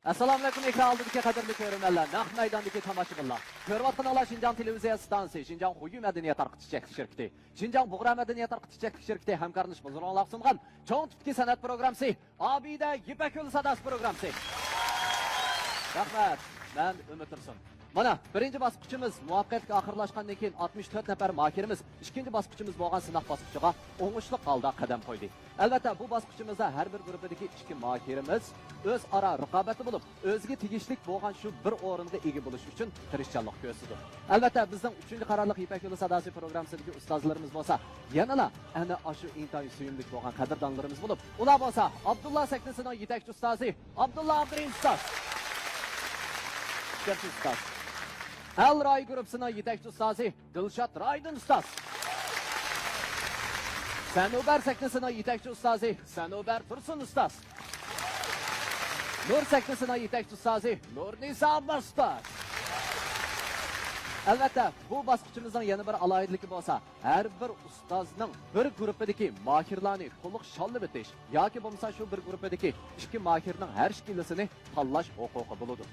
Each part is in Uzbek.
Assalomu alaykum ekran oldidagi qadrli ko'ruvchilar, naq maydondagi tomoshabinlar. Ko'rayotgan Shinjang televiziya stansiyasi, Shinjang Xuyu madaniyat tarqatuvchi shirkati, Shinjang Bug'ra madaniyat tarqatuvchi shirkati hamkorlash bilan sungan cho'ng tipdagi san'at programmasi, Obida Ipak yo'li sadasi programmasi. Rahmat, men Umid Tursun. Mana birinchi bosqichimiz muvaffaqiyatga oxirlashgandan keyin 64 nafar mohirimiz ikkinchi bosqichimiz bo'lgan sinov bosqichiga o'ngishli holda qadam qo'ydi. Albatta bu bosqichimizda har bir guruhdagi ikki mohirimiz o'zaro raqobatda bo'lib, o'ziga tegishli bo'lgan shu bir o'ringa ega bo'lish uchun tirishchanlik ko'rsatdi. Albatta bizning 3-qarorliq Ipak yo'li sadasi programmasidagi ustozlarimiz bo'lsa, yanada ana shu intoy suyumli bo'lgan qadrdonlarimiz bo'lib, ular bo'lsa Abdulla Saknisining yetakchi ustozi Abdulla Abdurin ustoz. Ustoz. Al Ray grupsining yetakchi ustozi Dilshod Raydin ustoz. Sanobar saknisining yetakchi ustozi Sanobar Tursun ustoz. Nur saknisining yetakchi ustozi Nurnisa ustoz. Albatta, bu bosqichimizning yana bir alohidaligi bo'lsa, har bir ustozning bir guruhdagi mohirlarni to'liq shollab o'tish yoki bo'lmasa shu bir guruhdagi ikki mohirning har ikkilisini tanlash huquqi bo'ladi.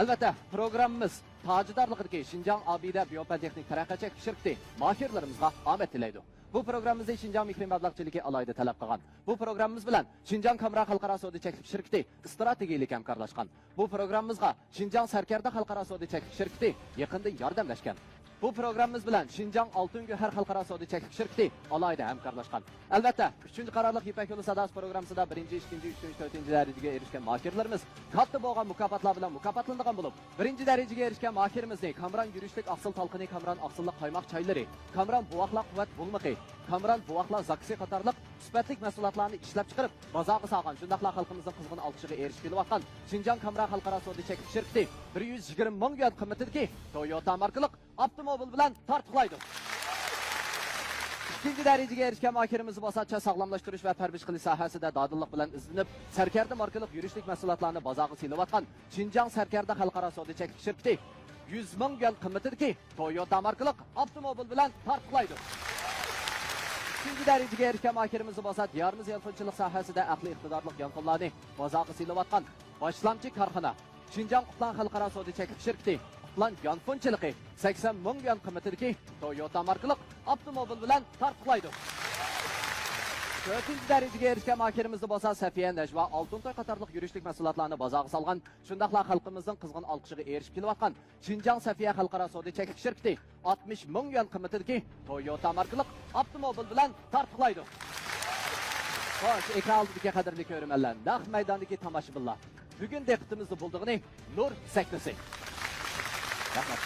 Albatta, programmamiz tajidorligidagi Shinjang Obida biopatexnik taraqqiyot shirkati mohirlarimizga omad tilaydi. Bu programmamizda Shinjang mikromablag'chiligi alohida talab qilgan. Bu programmamiz bilan Shinjang Kamra xalqaro savdo cheklab shirkati strategiyalik hamkorlashgan. Bu programmamizga Shinjang Sarkarda xalqaro savdo cheklab shirkati yaqinda yordamlashgan. Bu programmamiz bilan Shinjang Oltingahar xalqaro savdo cheklab shirkati alohida hamkorlashgan. Albatta, 3-qarorliq Ipak yo'li sadasi programmasida 1-chi, 2-chi, 3-chi, 4-chi darajaga erishgan mohirlarimiz katta bo'lgan mukofotlar bilan mukofotlangan bo'lib, 1-chi darajaga erishgan mohirimizni Kamran yurishlik aqsil talqini, Kamran aqsillik qaymoq choylari, Kamran buvoqlar quvvat bo'lmaqi, Kamran buvoqlar zaksi qatorliq sifatli mahsulotlarni ishlab chiqarib, bozorga solgan shundaqlar xalqimizning qizg'in olqishiga erishib kelayotgan Shinjang Kamra xalqaro savdo cheklab shirkati 120 ming yuan qimmatidagi Toyota markali avtomobil bilan tartiblaydi. İkinci darajaga erishgan mohirimiz bo'lsa, sog'lomlashtirish va tarbiya qilish sohasida dadillik bilan izlanib, Sarkarda markali yurishlik mahsulotlarni bozorga silayotgan Shinjang Sarkarda xalqaro savdo cheklab shirkati 100 ming yuan qimmatidagi Toyota markali avtomobil bilan tartiblaydi. İkinci darajaga erishgan mohirimiz bo'lsa, diyorimiz yolg'onchilik sohasida aqli iqtidorli yolg'onlarni bozorga silayotgan boshlamchi korxona Shinjang Qutlan xalqaro savdo cheklab shirkati Qutlan yonfonchiligi 80 ming yuan qimmatidagi Toyota markali avtomobil bilan tartiblaydi. 4-chi darajaga erishgan mohirimiz bo'lsa, Safiya Najva Oltintoy qatorliq yurishlik mahsulotlarni bozorga solgan, shundaqlar xalqimizning qizg'in olqishiga erishib kelayotgan Shinjang Safiya xalqaro savdo cheklab shirkati 60 ming yuan qimmatidagi Toyota markali avtomobil bilan tartiblaydi. Xo'sh, ekran oldidagi qadrli ko'ruvchilar, naq maydondagi tomoshabinlar. Bugun diqqatimizda bo'ldig'ini Nur saknasi. Rahmat.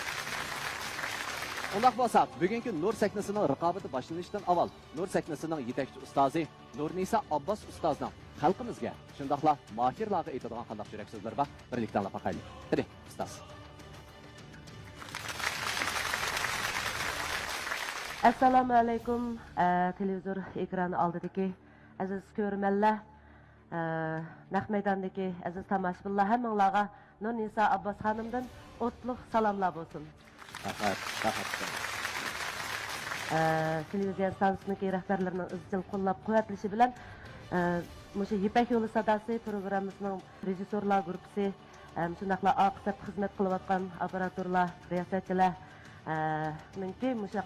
Undaq bo'lsa, bugungi Nur saknasining raqobati boshlanishidan avval Nur saknasining yetakchi ustozi Nurnisa Abbos ustozning xalqimizga shundaqla mohirlarga aytadigan qanday yurak so'zlar bor, birlikda anglab boqaylik. Qani, ustoz. Assalomu alaykum, televizor ekrani oldidagi aziz ko'ruvchilar, naq maydondagi aziz tomoshabinlar, hammanglarga Nurnisa Abbos xonimdan o'tliq salomlar bo'lsin. Televiziya stansiyasining rahbarlarining izchil qo'llab-quvvatlashi bilan mushu Ipak yo'li sadasi programmasining rejissyorlar guruhi, shundaqla oqsab xizmat qilayotgan operatorlar, riyosatchilar, mumkin mushu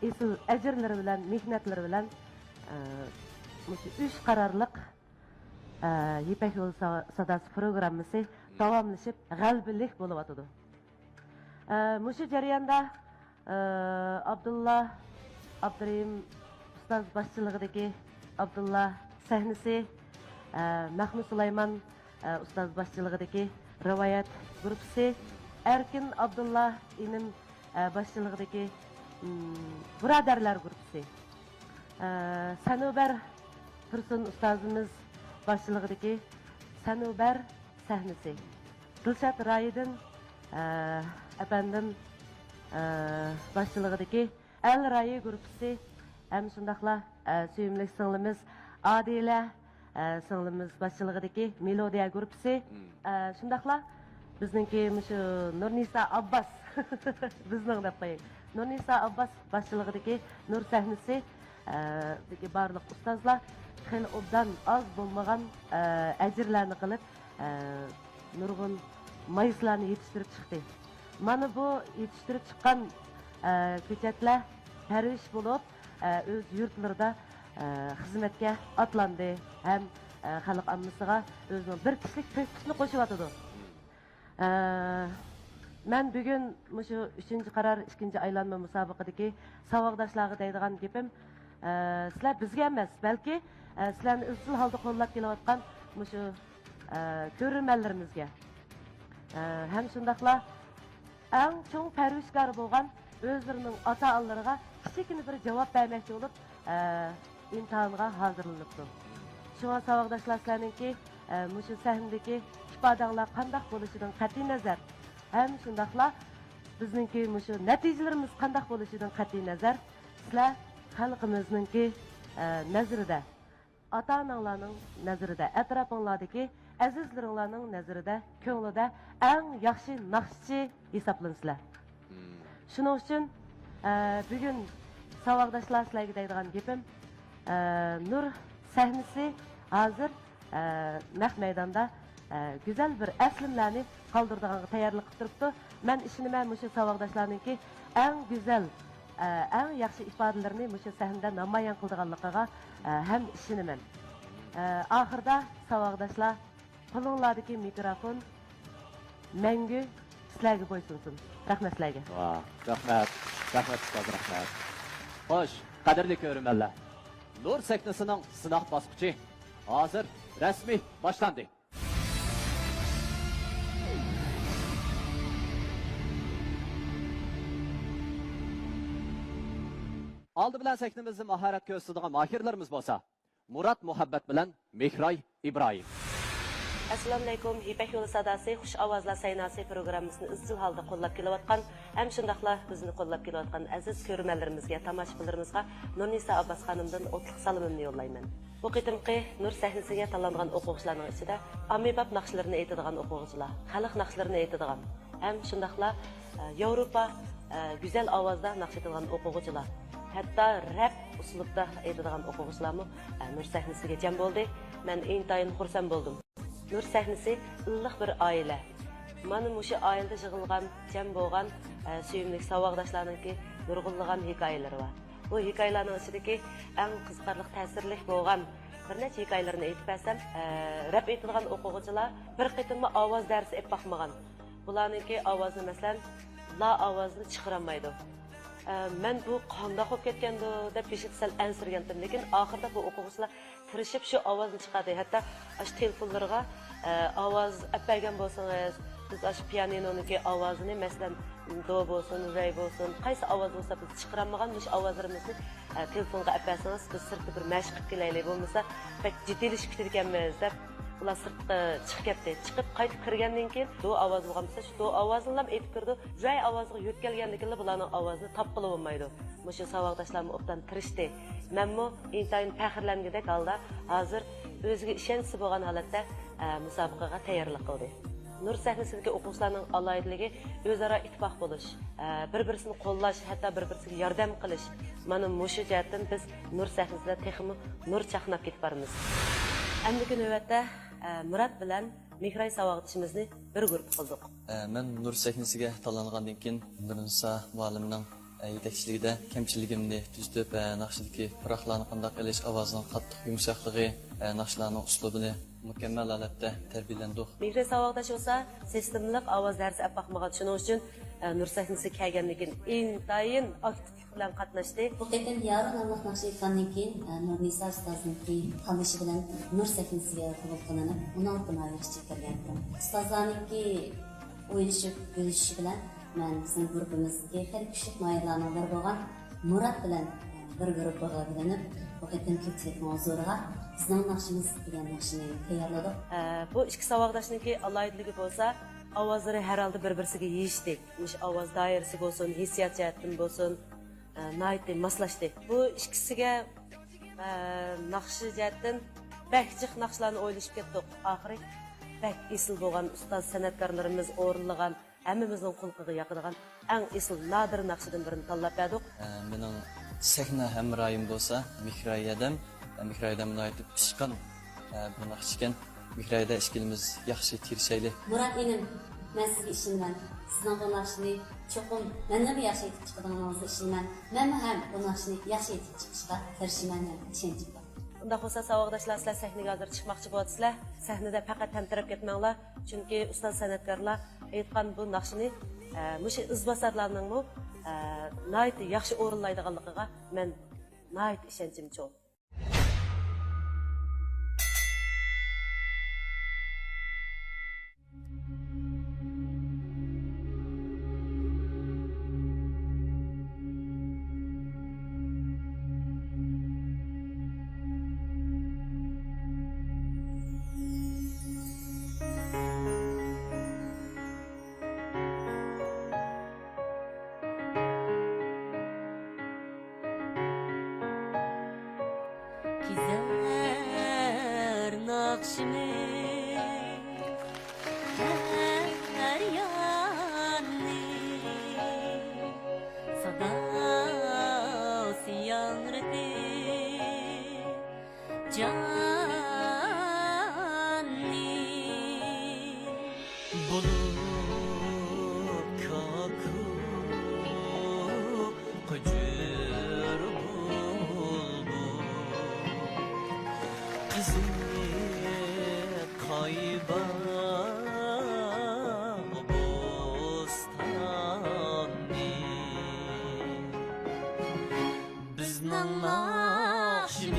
esil ajrlari bilan, mehnatlari bilan mushu 3-qarorliq Ipak yo'li sadasi programmasi davomlashib, g'albilik bo'lib o'tadi. Mushu jarayonda Abdulla Abdurim ustoz boshchiligidagi Abdulla sahnasi, Mahmud Sulayman ustoz boshchiligidagi rivoyat guruhi, Erkin Abdulla inim boshchiligidagi birodarlar guruhi, Sanobar Tursun ustozimiz boshchiligidagi Sanobar sahnasi, Dilshod Raydin efendim başçılığındaki El Rayi grubu hem şundaqla suyumlik sınglimiz Adile sınglimiz başçılığındaki Melodiya grubu şundaqla bizninki şu Nurnisa Abbas bizning deb qo'ying. Nurnisa Abbas başçılığındaki Nur sahnasi barliq ustozlar xil obdan az bo'lmagan ajrlarni qilib nurg'un mayizlarni yetishtirib chiqdi. Mana bu yetishtirib chiqqan ko'chatlar parvish bo'lib, o'z yurtlarida xizmatga atlandi. Ham xalq ammasiga o'zining bir kishilik to'siqni qo'shib atadi. Men bugun shu 3-chi qaror 2-chi aylanma musobaqadagi saboqdoshlarga deydigan gapim, sizlar bizga emas, balki sizlarni izchil holda qo'llab kelayotgan shu ko'rurmanlarimizga ham shundaqla eng cho'ng parvishkor bo'lgan o'zlarining ota-onalariga kichikina bir javob bermoqchi bo'lib imtihonga hozirlanibdi. Shunga saboqdoshlar sizlarningki shu sahnadagi ifodanglar qanday bo'lishidan qat'iy nazar ham shundaqla bizningki shu natijalarimiz qanday bo'lishidan qat'iy nazar sizlar xalqimizningki nazarida, ota-onalarning nazarida, atrofinglardagi azizlaringlarning nazarida, ko'nglida eng yaxshi naqshchi hisoblansizlar. Shuning uchun bugun saboqdoshlar sizlarga deydigan gapim, nur sahnasi hozir naq maydonda güzel bir əslimlərini qaldırdığına tayyorlik qilib turibdi. Men ishoniman shu saboqdoshlarningki eng güzel, eng yaxshi ifodalarini shu sahnada namoyon qildiganligiga ham ishonaman. Oxirida saboqdoshlar, qo'linglardagi mikrofon mangu sizlarga bo'ysunsin. Rahmat sizlarga. Rahmat. Rahmat ustoz, rahmat. Xo'sh, qadrli ko'rurmanlar. Nur sahnasining sinoq bosqichi hozir rasmiy boshlandi. Aldı bilan sahnamizni mahorat ko'rsatadigan mahirlarimiz bo'lsa, Murat Muhabbat bilan Mehray Ibrohim. Assalomu alaykum. Ipak yo'li sadasi, xush ovozlar saynasi programmasini izchil holda qo'llab kelayotgan, ham shundaqla bizni qo'llab kelayotgan aziz ko'rmanlarimizga, tomoshabinlarimizga Nurnisa Abbas xonimdan o'tliq salomimni yo'llayman. Bu qitimqi Nur sahnasiga tanlangan o'quvchilarning ichida ommabop naqshlarini aytadigan o'quvchilar, xalq naqshlarini aytadigan, ham shundaqla Yevropa güzel ovozda naqsh aytadigan o'quvchilar, hatto rap uslubda aytadigan o'quvchilarmi Nur sahnasiga jam bo'ldi. Men intayin xursand bo'ldim. Nur sahnasi iliq bir oila. Mana shu oilada yig'ilgan, jam bo'lgan suyimli saboqdoshlarningki nurg'unlagan hikoyalari bor. Bu hikoyalarning ichidagi eng qiziqarli, ta'sirli bo'lgan bir necha hikoyalarni aytib bersam, rap aytadigan o'quvchilar bir qitimma ovoz darsi olib boqmagan. Bularningki ovozni masalan la ovozini chiqarolmaydi. Men bu qandoq bo'lib ketgandi deb beshik sal ansirgandim, lekin oxirida bu o'quvchilar tirishib shu ovozni chiqardi. Hatto ash telefonlarga ovoz bergan bo'lsangiz, biz ash pianinoniki ovozini masalan do bo'lsin, ray bo'lsin, qaysi ovoz bo'lsa biz chiqarolmagan shu ovozlarimizni telefonga bersangiz, biz sirtda bir mashq qilib kelaylik, bo'lmasa pek jiddiylik ekanmiz deb ular sirtga chiqib ketdi. Chiqib qaytib kirgandan keyin do ovoz bo'lgansa, shu do ovozini ham aytib kirdi. Ray ovoziga yetkelgandan keyin bularning ovozini topqilib bo'lmaydi. Shu saboqdoshlarni obdan tirishdi. Menmo intayin faxrlangandek holda hozir o'ziga ishonchi bo'lgan holatda musobaqaga tayyorlik qildi. Nur sahnasidagi o'quvchilarning aloyidligi o'zaro ittifoq bo'lish, bir-birini qo'llash, hatto bir-biriga yordam qilish. Mana shu jihatdan biz Nur sahnasida texmi nur chaqnab ketib boramiz. Endi navbatda Murat bilan Mehray saboqdoshimizni bir guruh qildik. Men Nur sahnasiga tanlangandan keyin Nurnisa muallimning yetakchiligida kamchiligimni tuzib, naqshidagi puroqlarni qanday qilish, ovozning qattiq yumshoqligi, naqshlarning uslubini mukammal holatda tarbiyalandik. Mehray saboqdosh bo'lsa, sistemlik ovoz darsi olib boqmagan, shuning uchun Nur sahnasiga kelgandan keyin intayin aktivlik bilan qatnashdi. Bu qatam yarım namlıq naqsh aytgandan keyin Nurnisa ustozniki qalishi bilan Nur sahnasiga qabul qilinib, uni ortidan yaxshi kirgandim. Ustozlarniki o'yinishib, bo'lishishi bilan men bizning guruhimizdagi har kuchli maylarning biri bo'lgan Murat bilan bir guruh bo'g'abilanib, bu qatam ko'pchilik mavzuga bizning naqshimiz degan naqshni tayyorladik. Bu ikki saboqdoshniki alohidligi bo'lsa, ovozlari har holda bir-biriga yeyishdi. Mush ovoz doirasi bo'lsin, hissiyot jihatdan bo'lsin, naytni maslashdi. Bu ikkisiga naqshi jihatdan bakjiq naqshlarni o'ylashib ketdik. Oxiri bak esil bo'lgan ustoz san'atkorlarimiz o'rinlagan, hammamizning qulqiga yoqadigan eng esil nadir naqshidan birini tanlab berdik. Mening sahna hamroyim bo'lsa, Mehray adam, Mehray adam aytib pishqan bir naqsh ekan. Ukraynada ishqilimiz yaxshi tirishayli. Murat inim, ben sizge işinmem. Sizden bu nakşini çokum, benimle bir yaxşı yetip çıkadığınızda işinmem. Ben hem bu nakşini yaxşı yetip çıkışta karışımdan işentim var. Unda olsa savoqdaşlar sizlar sahnaga hozir chiqmoqchi bo'lasizlar. Sahnada faqat tamtirab ketmanglar, chunki ustoz san'atkorlar aytgan bu naqshini mushu izbosarlarning nihoyat yaxshi o'rinlaydiganligiga men nihoyat ishonchim cho'q. Gizer nakşını her yanı sadası yanrıdı canı Bulut kakıp kıcır bulbul Kızı kayba bostanı Bizning nakşimiz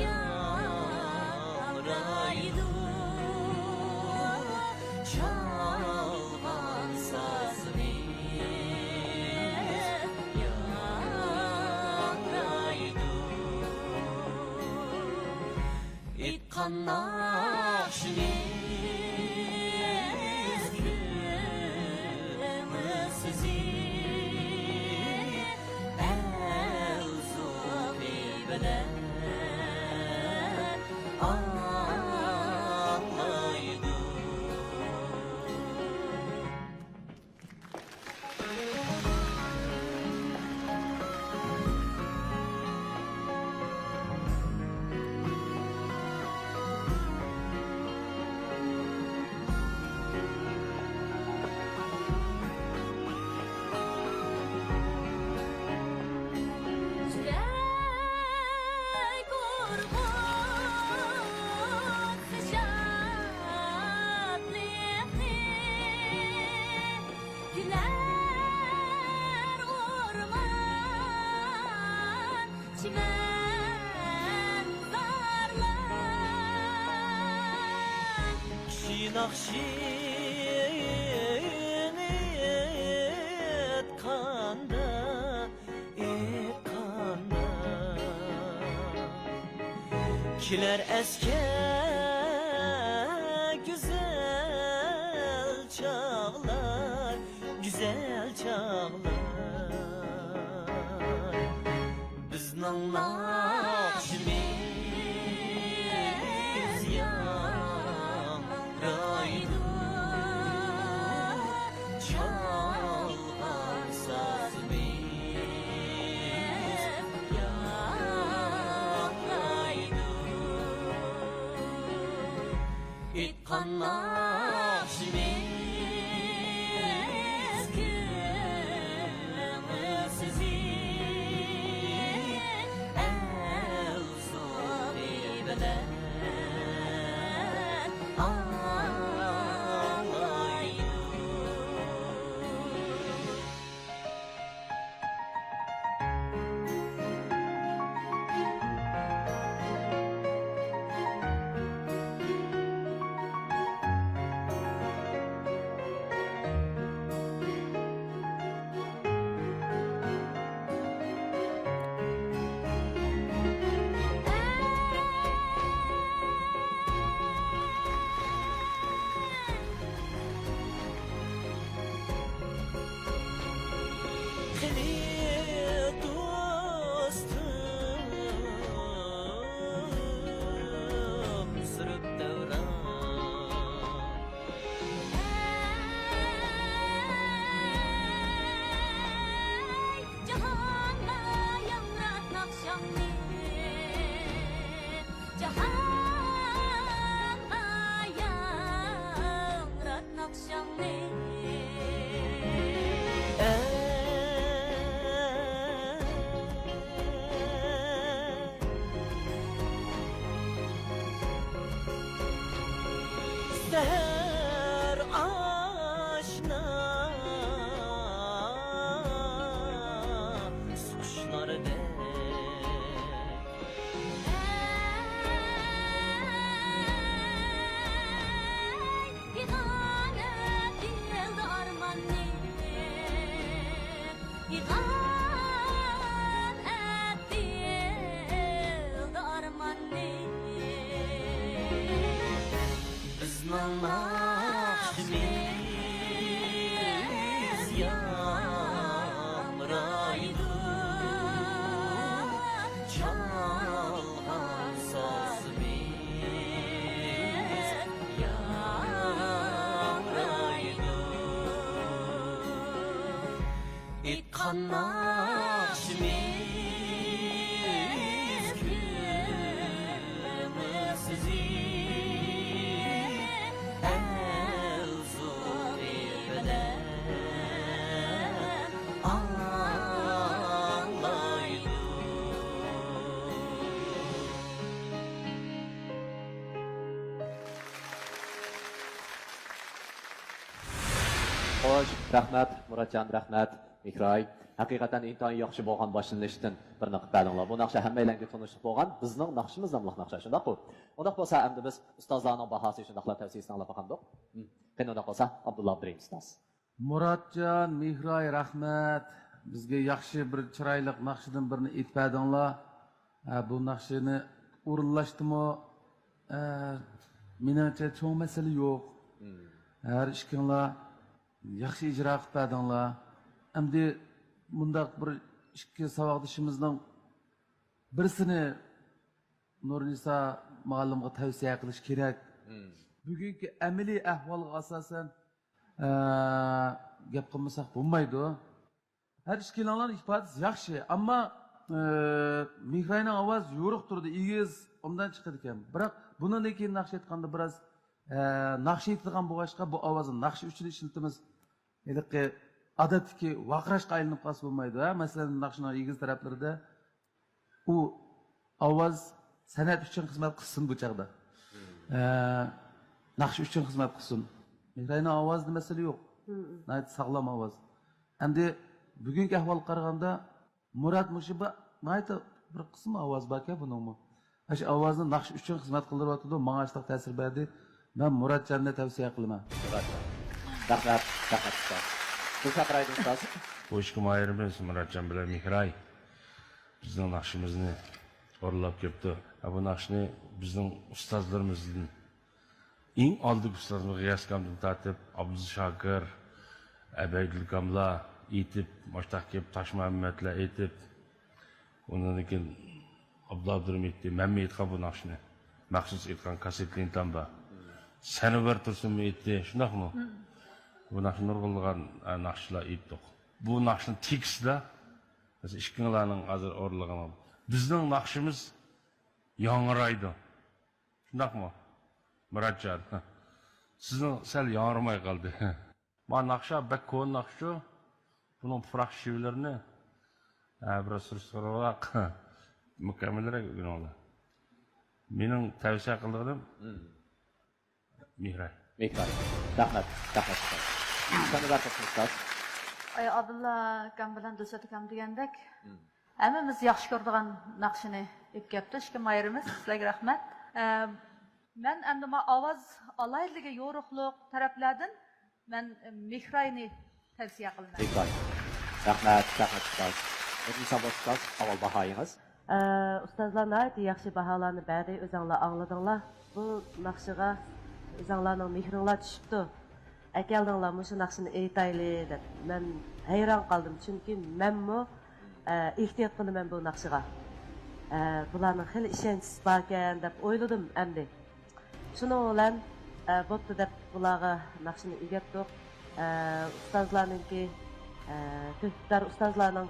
yanraydı Çalgan sazimiz yanraydı İtkan nakşimiz gümüsüzü Elzubi beden anlaydı Yürek kurban şadlıklı güler orman çimen darlar Kişi nakşini etkanda Kiler eske güzel çağlar Güzel çağlar Bizning nakşimiz yanraydı Çalgan sazimiz yanraydı İtkan nakşimiz gümüsüzü Elzubi beden anlaydı Seni dostum sürüp devran Cahana yamrat nakşamni Cahana seher aşna Suşlar dek İhanet yıldı armanı İhanet yıldı armanı Bizning naqshimiz yamraydi Chalg'an sozimiz yamraydi Itqan naqshimiz kumusiz Xo'sh, rahmat, Murodjon, rahmat, Mihray. Haqiqatan intoyin yaxshi bo'lgan boshlanishdan bir naqd badinglar. Bu naqsha hammanglarga tanishib bo'lgan bizning naqshimiz namliq naqsha, shundaqmi? Undaq bo'lsa, endi biz ustozlarning bahosi shundaqlar tavsiyasini olib qolgandik. Qani undaq bo'lsa, Abdulla Abdurim ustoz. Murodjon, Mihray, rahmat. Bizga yaxshi bir chiroyli naqshidan birini aytmadinglar. Bu naqshini o'rinlashdimi? Menimcha cho'ng masala yo'q. Har ishkinglar yaxshi ijro qilibdinglar. Endi bundaq bir ikki savodishimizning birisini Nurnisa muallimga tavsiya qilish kerak. Bugungi amaliy ahvolga asosan gap qilmasak bo'lmaydi. Har ishkilanlar ifodasi yaxshi, ammo Mihrayning ovozi yo'riq turdi, egiz undan chiqadi ekan. Biroq bundan keyin naqsh aytganda biroz naqsh aytilgan bo'lg'achqa bu ovozni naqsh uchun ishlatamiz. Elikki odatdagi vaqrashga aylanib qolsa bo'lmaydi. Masalan, naqshning egiz taraflarida u ovoz san'at uchun xizmat qilsin bu chaqda. Naqsh uchun xizmat qilsin. Mihrayning ovozida masala yo'q. Nayt sog'lom ovoz. Endi bugungi ahvol qaraganda Murod Mushiba nayt bir qism ovoz bor-ku buningmi. Ash ovozni naqsh uchun xizmat qildiryapti, menga ashliq ta'sir berdi. Men Murodjonni tavsiya qilaman. Rahmat, rahmat ustoz. Bu chaqiraydi ustoz. Bu ishga moyirimiz Murodjon bilan Mihray bizning naqshimizni o'rlab kelibdi. Bu naqshni bizning ustozlarimizdan eng oldingi ustozimiz G'iyos Kamdan tortib, Abdul Shokir, Abaydul Kamla aytib, Mushtaq kelib Toshmuhammadlar aytib, undan keyin Abdulla Abdurim aytdi, men aytgan bu naqshni maxsus aytgan kasetli tamba. Seni bir tursunmi aytdi, shundaqmi? Bu naqshni nurg'ulgan naqshlar aytdik. Bu naqshni tekstlar biz ishkinglarning hozir o'rlig'ini bizning naqshimiz yangraydi. Shundaqmi? Murodjon. Sizning sal yangramay qoldi. Bu naqsha bakko'n naqshu. Bunun fıraq şivlerini biraz sürüsürürak mükemmelere günahlar. Benim tavsiye kıldığım Mihray. Mihray. Rahmat, rahmat ustoz. Sana barcha ustoz. Abdulla akam bilan Dilshod akam degandek, hammamiz yaxshi ko'radigan naqshini aytibdi. Ishga moyirimiz, sizlarga rahmat. Men endi ovoz alayliga yo'riqliq taraflardan men Mihrayni tavsiya qilaman. Mihray. Rahmat, rahmat ustoz. Nurisa ustoz, avval bahoyingiz. Ustozlar nəhayət yaxşı bahalarını bədi özіңlər anladыңlar. Bu naqşığa özіңlərinin mehrinlər düşübdü. Əkeldіңlər məşu naqşını eytaylı deb. Mən heyran qaldım çünki mənmü ehtiyat qılıman bu naqşığa. Bularning xeyli ishonchsiz barkan deb o'yladim endi. Shuning bilan bo'pti deb bularga naqshini o'rgatdik. Ustozlarningki ko'plar ustozlarning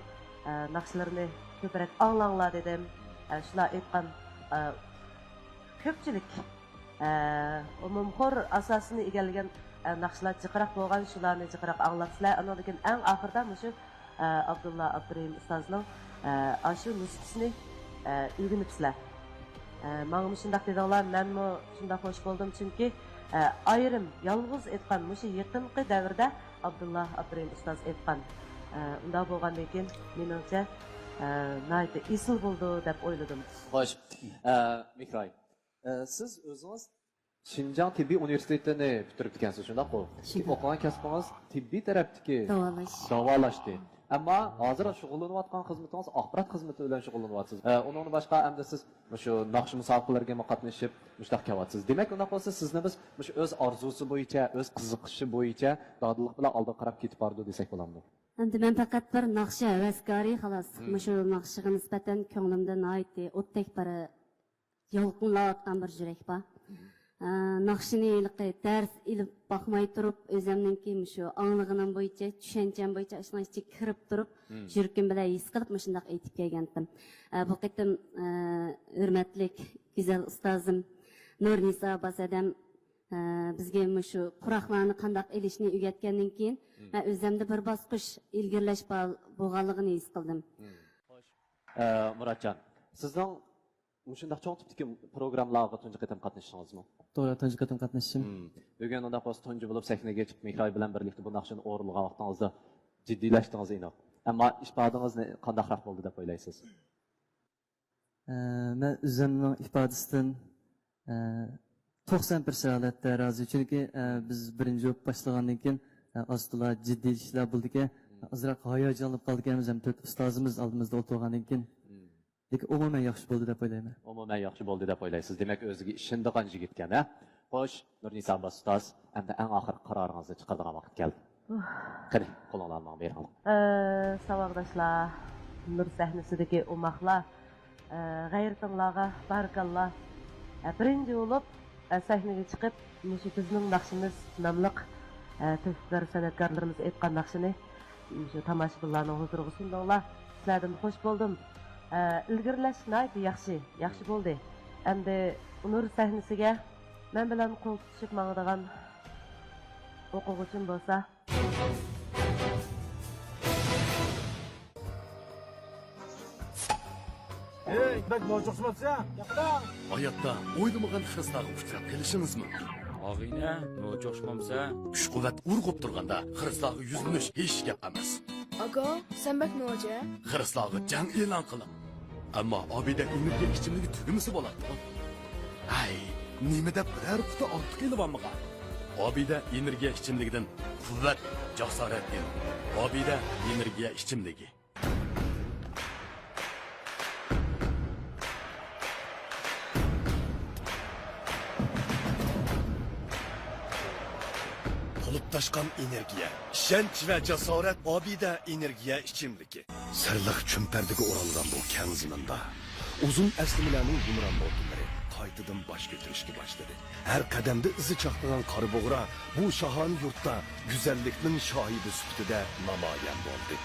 naqshlarini ko'proq anglanglar dedim. Shular aytgan ko'pchilik umumxo'r asosini egallagan naqshlar jiqroq bo'lgan, shularni jiqroq anglatsizlar. Undan keyin eng oxirida shu Abdulla Abdurim ustozning shu nusxasini o'rganibsizlar. Menga shundaq dedinglar, menmi shunday xush bo'ldim chunki ayrim yalğız aytgan mushu yaqinqi davrda Abdullah Abdurahim ustoz aytgan unda bo'lgandan keyin meningcha nayta isil bo'ldi deb o'yladim. Xo'sh, Mikray, siz o'zingiz Şinjan Tibbiy universitetini bitirib ekansiz, shundaqmi? O'qigan kasbingiz tibbiy tarafdagi davolashdi. Ammo hozir shug'ullanayotgan xizmatingiz axborot xizmati bilan shug'ullanyapsiz. Undan boshqa hamda siz shu naqsh musobaqalarga qatnashib mushtaq kelyapsiz. Demak, unda bo'lsa sizni biz o'z orzusi bo'yicha, o'z qiziqishi bo'yicha dodillik bilan oldiga qarab ketib bordi desak bo'ladimi? Endi men faqat bir naqsha havaskori xolos. Shu naqshiga nisbatan ko'nglimda noiti o'tdek bir yolqinlayotgan bir yurak bor. Naqshini dars ilib bakmay turib, o'zimninki shu anglığının bo'yicha, tushuncham bo'yicha ashuna ichga kirib turib, yurkim bilan his qilib shundaq aytib kelgandim. Bu qitim hurmatli go'zal ustozim Nurnisa Basadam bizga shu quroqlarni qandaq elishni o'rgatgandan keyin men o'zimda bir bosqich ilgirlash bo'lganligini his qildim. Muratjon, sizning shundaq cho'ng tipdagi programmalarga tunji qatam qatnashdingizmi? To'g'ri, tunji qatam qatnashdim. Bugun unda qo's tunji bo'lib sahnaga chiqib Mikroy bilan birlikda bu naqshni o'rinlagan vaqtingizda jiddiylashdingiz inoq. Ammo ifodingiz qandaqroq bo'ldi deb o'ylaysiz? Men o'zimning ifodasidan 90% holatda rozi, chunki biz birinchi bo'lib boshlagandan keyin ostila jiddiy ishlar bo'ldiki, azroq hayajonlanib qolganmiz ham to'rt ustozimiz oldimizda o'tirgandan keyin. Lekin umuman yaxshi bo'ldi deb o'ylayman. Umuman yaxshi bo'ldi deb o'ylaysiz. Demak, o'ziga ishondigan yigitgan, ha? Xo'sh, Nurnisa ustoz, endi eng oxirgi qaroringizni chiqaradigan vaqt keldi. Qani, qo'linglarni bering. Savoddoshlar, nur sahnasidagi umoqlar, g'ayratinglarga barakalloh. Birinchi bo'lib sahnaga chiqib, shu bizning naqshimiz nomli tafkir san'atkorlarimiz aytgan naqshini shu tomoshabinlarning huzuriga sundinglar. Sizlardan xush bo'ldim. İlgirlash naydi yaxshi bo'ldi. Endi nur sahnasiga men bilan qo'l tutishib mangadigan o'quvchim bo'lsa, bak nojo'xshimsa, yo'qda. Hayotda o'ylamagan xislarga uchrab kelishingizmi? Og'ayna, nojo'xshimsa, kuch-quvvat urg'ib turganda xislarga yuzlanish hech gap emas. Aga, sen bak noja? Xislarga jang e'lon qiling. Ammo Obida energiya ichimligi tugimisi bo'ladi. Hay, nima deb biror quti ortiq kelibammigan? Obida energiya ichimligidan quvvat, jasorat kel. Obida energiya ichimligi. Taşkan energiya, ishonch va jasorat Obida energiya ichimligi. Sirliq chumpardiga o'ralgan bu keng ziminda uzun aslimalarning yumron o'tinlari qaytadan bosh ko'tarishga boshladi. Har qadamda izi chaqnagan qora bo'g'ra bu shahon yurtda go'zallikning shohidi sifatida namoyon bo'ldi.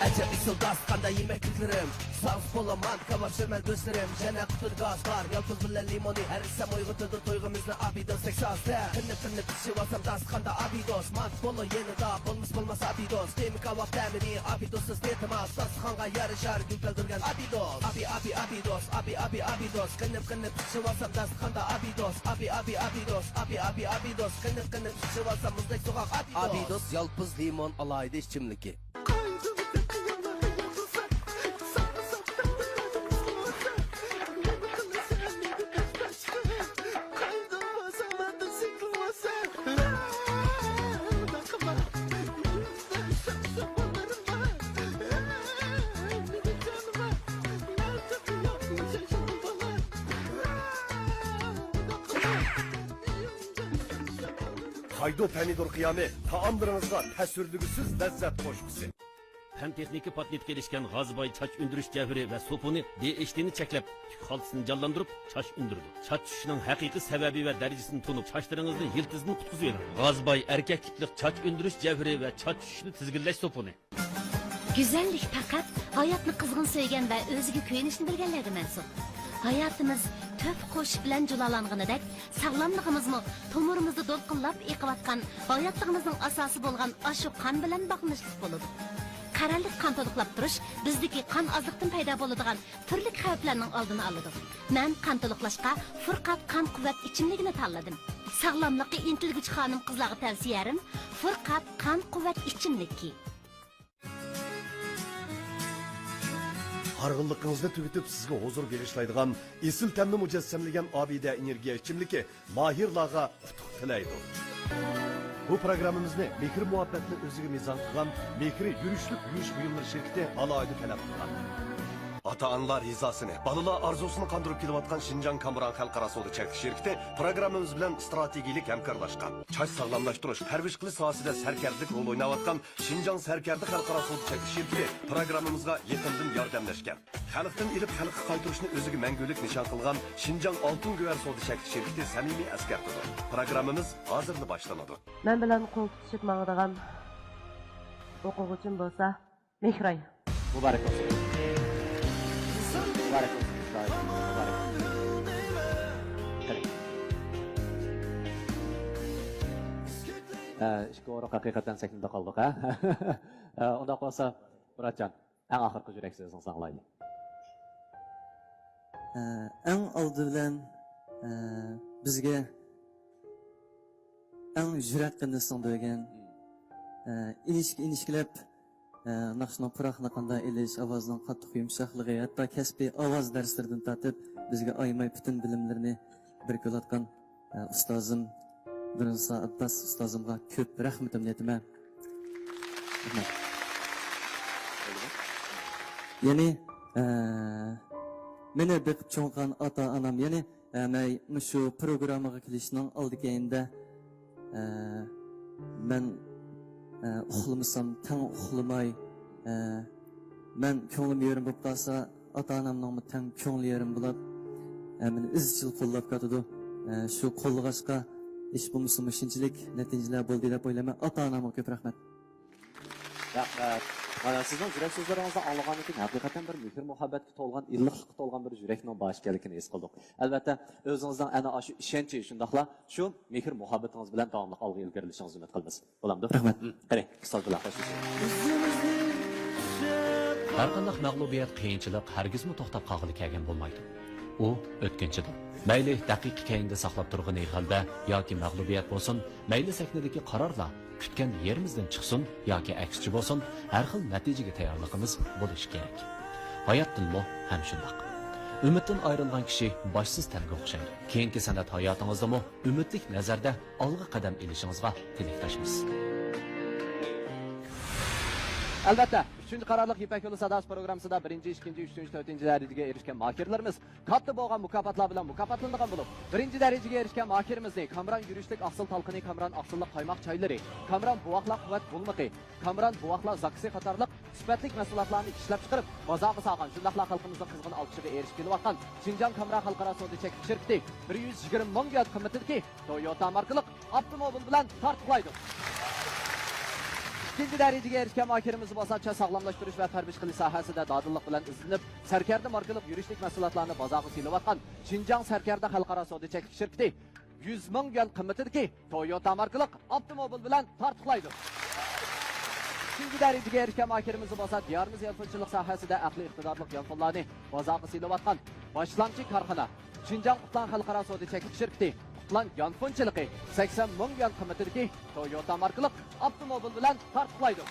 Acı ısıldas kanda yemekliklerim Sağız polaman kavaşırmen gözlerim Jene kutur gaz var Yalpız bile limoni Her isem uygutudur toygumuzda abidos Teksas'ta Kınıp pişi vasam das kanda abidos Mant bolu yeni da Bolmuş bolmaz abidos Demi kavak demini Abidosuz detimaz Das kanga yarışar Gülpel durgan abidos Abidos Abidos Kınıp pişi vasam das kanda abidos Abidos Abidos Kınıp pişi vasam muzdek sokak abidos Abidos yalpız limon alaydı içimliki Haydo penidor kıyamı, taamlarınızda təsürdügüsüz lezzet koşkusu. Hem texniki patlayıp gelişken Gazbay çaç ündürüş cevheri ve sopunu DHD'ni çeklep halsını canlandırıp çaç ündürdü. Çaç düşüşünün hakiki sebebi ve derecesini tutup çaçlarınızın yıldızını tutkuzuyor. Gazbay erkeklik çaç ündürüş cevheri ve çaç düşüşünü tizgirleş sopunu. Güzellik fakat hayatını kızgın söygen ve özgü köyünüşünü bilgenlerdi mensup. Hayatımız töp koş bilen culalanğınıdek, sağlamlığımızmı, tomurumuzu dolqınlap eqivatkan, hayatlığımızın asası bolgan aşı kan bilen bakmışlık bolup. qarorli qon to'liqlab turish bizdagi qon ozliqdan paydo bo'ladigan turli xavflarning oldini oladi. Men qon to'liqlashga Furqat qon quvvat ichimligini tanladim. Sog'lomlikka intilguvchi xonim qizlarga tavsiyarim Furqat qon quvvat ichimligi. Harg'inligingizni tugatib sizga huzur berishlaydigan esil tamni mujassamlagan Abida energiya ichimligi Mahirlarga qutuq tilaydi. Bu programmamizni Mehr muhabbatni o'ziga mezon qilgan Mehri yurishlik yuvish buyumlari shirkati alohida talab qilgan. Ata-analar rizasini, balalar arzusini qandırıp kelayotgan Şinjan Kamuran Xalqaro savdo cheklanish shirkati programmamiz bilan strategik hamkorlashgan. Chash sog'lomlashtirish, parvarish qilish sohasida sarkarlik rol o'ynayotgan Şinjan Sarkarda Xalqaro savdo cheklanish shirkati programmamizga yaqindan yordamlashgan. Xalqdan ilib xalqqa qaytarishni o'ziga mangulik nishon qilgan Şinjan Oltin Guvar savdo cheklanish shirkati samimiy askartidir. Programmamiz hozirda boshlanadi. Men bilan qo'l tutishib mang'adigan o'quvchim bo'lsa, Mehray. Muborak bo'lsin. Muborak bo'lsin. Muborak. Qarang. Ishga o'roq haqiqatan saknada qoldik, ha? Unda qolsa, Muratjon, eng oxirgi yurak so'zingizni saqlaylik. Eng oldi bilan bizga eng yurakni singdirgan ilishkilab naqshning puraqni qanday elish, ovozning qattiq yumshoqligi, hatto kasbiy ovoz darslaridan tortib bizga oymay butun bilimlarni biriklayotgan ustozim Nurniso Abbas ustozimga ko'p rahmatimni aytaman. Ya'ni meni biqib cho'ngan ota-onam, ya'ni men shu programmaga kelishning oldikayinda men uxlamasam, tang uxlamay, men ko'nglim yerim bo'lib qolsa, ota-onamning tang ko'ngli yerim bo'lib, meni izchil qo'llab ketadi. Shu qo'llag'ashqa hech bo'lmasa shunchalik natijalar bo'ldi deb o'ylayman. Ota-onamga ko'p rahmat. Rahmat. Mana sizning yurak so'zlaringizni anglagandan keyin haqiqatan bir mehr muhabbatga to'lgan, illiqlikqa to'lgan bir yurakning bosh ekanligini his qildik. Albatta, o'zingizning ana shu ishonchi shundaqla shu mehr muhabbatingiz bilan davomli olg'a ilgarilishingizni umid qilamiz. Bo'lamdi? Rahmat. Qarang, ustoz bilan xo'shlashish. Har qanday mag'lubiyat, qiyinchilik hargizmi to'xtab qolg'ili kelgan bo'lmaydi. U o'tkinchidir. Mayli daqiqa keyinda saqlab turgan g'alaba yoki mag'lubiyat bo'lsin, mayli sahnadagi qarorlar kutgan yerimizdan chiqsin yoki aksichi bo'lsin, har xil natijaga tayyorligimiz bo'lishi kerak. Hayotdinmi ham shundoq. Umiddan ayrilgan kishi boshsiz tanga o'xshaydi. Keyingi san'at hayotingizdami umidlik nazarda olg'a qadam ilishingizga tilakdoshmiz. Albatta, 3-qarorliq Ipak yo'li sadosi programmasida 1-chi, 2-chi, 3-chi, 4-chi darajaga erishgan mahirlarimiz katta bo'lgan mukofotlar bilan mukofotlangan bo'lib, 1-chi darajaga erishgan mahirimizni Kamran yurishlik aqsil talqini, Kamran aqsillik qaymoq choylari, Kamran buvoqlar quvvat bulmiqi, Kamran buvoqlar zaksi qatorliq sifatli mahsulotlarni ishlab chiqarib, bozorga solgan shundaqla xalqimizning qizg'in olqishiga erishib kelayotgan Şinjan Kamran xalqaro savdo cheklanish shirkati 120 ming yuan qimmatidagi Toyota markali avtomobil bilan tartiblaydi. 2-chi darajaga erishgan mahirimiz bo'lsa, sog'lomlashtirish va tarbiya qilish sohasida dodillik bilan izlanib, Sarkarda markali yurishlik mahsulotlarini bozorga silayotgan Şinjan Sarkarda xalqaro savdo cheklanish shirkati 100 ming yuan qimmatidagi Toyota markali avtomobil bilan tartiblaydi. 3-chi darajaga erishgan mahirimiz bo'lsa, diyorimiz yolg'onchilik sohasida aqli iqtidorli yolg'onlarni bozorga silayotgan boshlamchi korxona Şinjan Qutlan xalqaro savdo cheklanish shirkati Qutlan yonfonchiligi 80 ming yuan qimmatidagi Toyota markali avtomobil bilan tartiblaydi.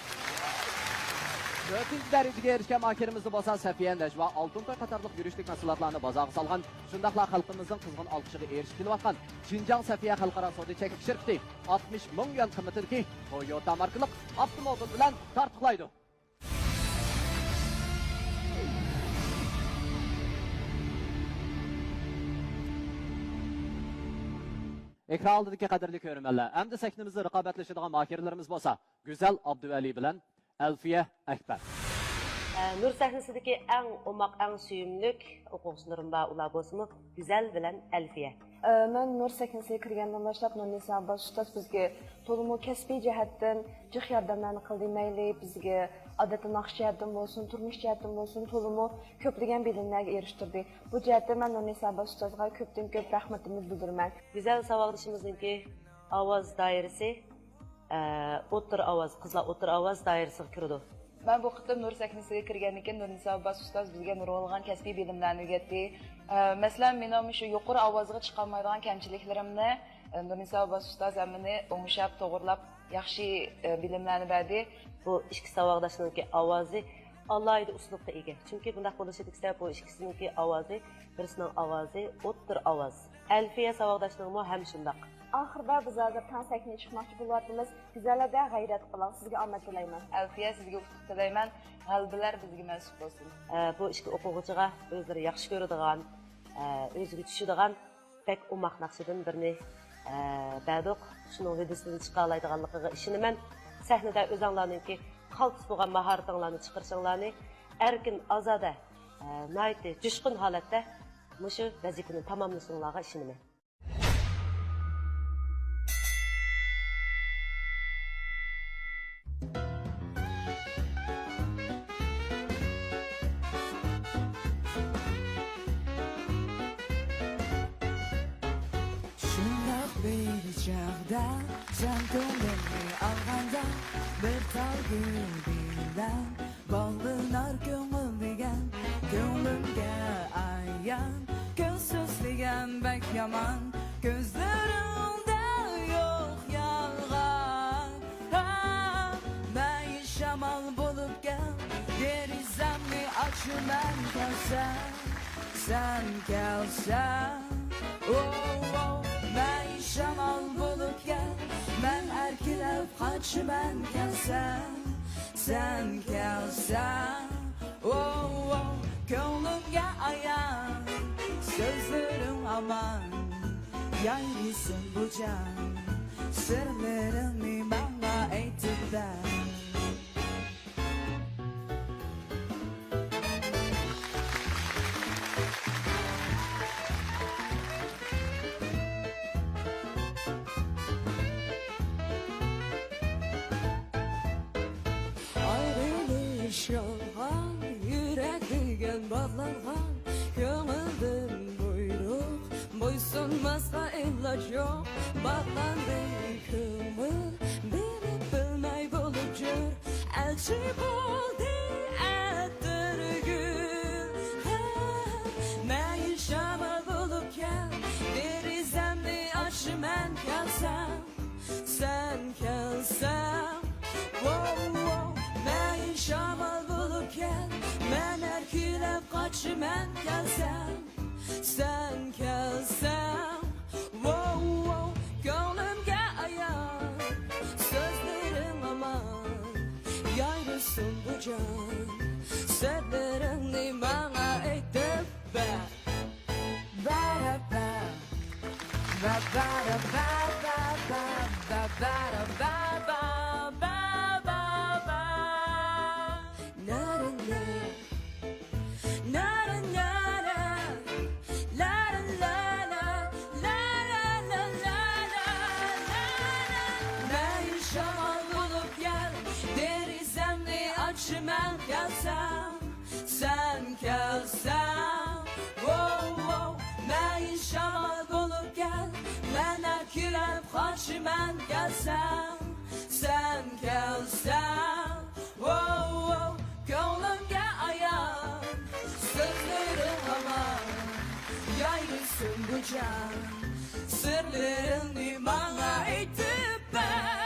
4-chi darajaga erishgan mahirimiz bo'lsa, Safiya Najva Oltin To'y qatorliq yurishlik mahsulotlarni bozorga solgan, shundaqla xalqimizning qizg'in olqishiga erishib kelayotgan Şinjan Safiya xalqaro savdo cheklanish shirkati 60 ming yuan qimmatidagi Toyota markali avtomobil bilan tartiblaydi. Ekran oldidagi qadrli ko'rmanlar, hamda sahnamizda raqobatlashadigan mahirlarimiz bo'lsa, Go'zal Abduvali bilan Alfiya Akbar. Nur sahnasidagi eng omaq, eng suyimlik o'quvchilarim bor, ular bo'lsa, Go'zal bilan Alfiya. Men Nur sahnasiga kirgandan boshlab Nurniso Abbas ustoz bizga to'liq kasbiy jihatdan jiq yordamlarni qildi. Mayli bizga odatda naqsh jihatdan bo'lsin, turmush jihatdan bo'lsin, to'liq ko'plagan bilimlarga erishtirdi. Bu jihatda men Nurniso Abbas ustozga ko'pdan ko'p rahmatimni bildiraman. Go'zal savolishimizningki ovoz doirasi o'tir ovoz, qizlar o'tir ovoz doirasiga kiradi. Ben bu kıtım Nur Saknisiga kirgandan Nur Nisa Abbas ustoz bizga nurg'ulg'an kasbiy bilimlarni o'rgatdi. Masalan, men shu yuqori ovozga chiqolmaydigan kamchiliklarimni Nur Nisa Abbas ustoz meni o'ngshab, to'g'rilab, yaxshi bilimlarni berdi. Bu ikki savodoshningki ovozi alohida uslubga ega. Chunki bunday bo'lishidagi sabab bu ikkisininki ovozi, birisining ovozi o'ttir ovoz. Alfiya savodoshningmi ham shundoq. Oxirida biz hozir tan sakni chiqmoqchi bo'lyapmiz. Sizlarga g'ayrat qiling. Sizga omad tilayman. Alfiya sizga utuq tilayman. G'albalar bizga nasib bo'lsin. Bu ikki o'quvchiga o'zlari yaxshi ko'radigan, o'ziga tushadigan pek umoq naqshidan birini berdik. Shuning vidisidan chiqa oladiganligiga ishonaman. Sahnada o'zinglarningki qaltis bo'lgan mahoratinglarni chiqarishinglarni erkin ozoda, noiti jushqun holatda mushu vazifani tamomlashinglarga ishonaman. Şundak bir çağda sen gönlümü alganda bir tal gülbinden bağlınar gönlümden gönlümge ayan gözsüz diyen bek yaman gözlerimde yok yalgan ben şamal bulup gel gerizemli açı ben gelsen sen gelsen oh oh ben şamal bulup gel ben erkilep kaçı ben gelsen sen gelsen oh oh gönlümge ayan sözlerim aman yayrısın bu can sırlarını bana eğitip ben ayrılış yolgan yürek digen bağlangan gönülden buyruk boysunmazsa ilaç yok bağlandı yıkımı bilip bilmey bulup jür elçi buldu ettir gül ben şamal bulup gel derizemli aşı ben gelsem sen gelsen wow wow ben şamal bulup gel ben erkilep kaçı ben gelsem sen gelsen wow wow gönlümge ayan sözlerin aman yayrısın bu can sözlerini bana etip ben ba ba ba ba ba ba ba ba ba ba ben gelsem sen gelsem wow wow ben şamal bulup gel ben erkilep kaçı ben gelsem sen gelsem wow wow gönlümge ayan sözlerin aman yayrısın bu can sırlarını bana etip ben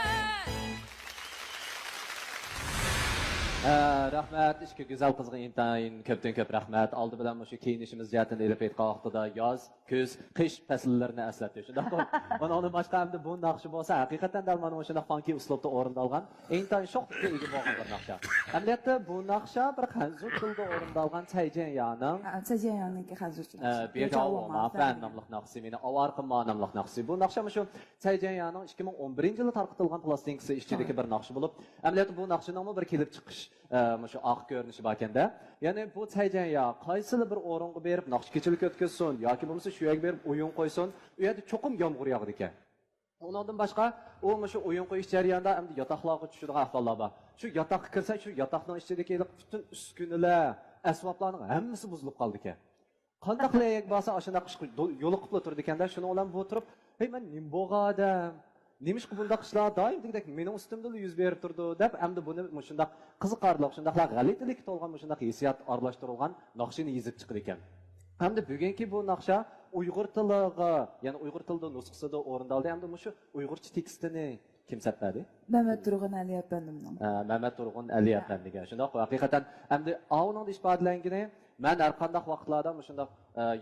Rahmat, ishki güzel qizg'in intayin ko'pdan ko'p rahmat. Oldi bilan shu kiyinishimiz jihatini ilib aytgan vaqtida yoz, kuz, qish faslallarini eslatdi. Shundoq mana uni boshqa hamda bu naqshi bo'lsa, haqiqatan dal mana o'sha funky uslubda o'rindalgan, intayin sho'xga ega bo'lgan bir naqsha. Albatta bu naqsha bir hanzu tilda o'rindalgan Cayjanyaning Cayjanyaniki hanzuchi. Bejawo ma'fan nomli naqsi, meni avar qilma nomli naqsi. Bu naqsha shu Cayjanyaning 2011-yilda tarqatilgan plastinkasi ichidagi bir naqshi bo'lib, albatta bu naqshining bir kelib chiqish shu oq ko'rinishi bor ekanda, ya'ni bu Cayjanya qaysili bir o'ringa berib naqsh kechilik o'tkazsin yoki bo'lmasa shu yerga berib o'yin qo'ysin, u yerda cho'qim yomg'ir yog'di ekan. Undan boshqa u shu o'yin qo'yish jarayonida endi yotoqlarga tushadigan ahvollar bor. Shu yotoqqa kirsa, shu yotoqning ichidagi butun uskunalar, asboblarning hammasi buzilib qoldi ekan. Qanday qilib bo'lsa, o'shana yo'liqib turdi ekanda, shuni bilan bu turib, "Hey, men nim bo'lgan odam, Nemish bundaq ishlar doim degdek mening ustimda yuz berib turdi deb hamda buni shundaq qiziqarli shundaqlar g'alatilik to'lgan shundaq hissiyot aralashtirilgan naqshini yezib chiqdi ekan. Hamda bugungi bu naqsha Uyg'ur tiliga, ya'ni Uyg'ur tilida nusxasida o'rindaldi. Hamda shu Uyg'urcha tekstini kim satadi? Mehmet Turg'un Ali efendimning. Mehmet Turg'un Ali efendiga. Shundaq haqiqatan hamda avning ifodalangini men har qanday vaqtlarda shundaq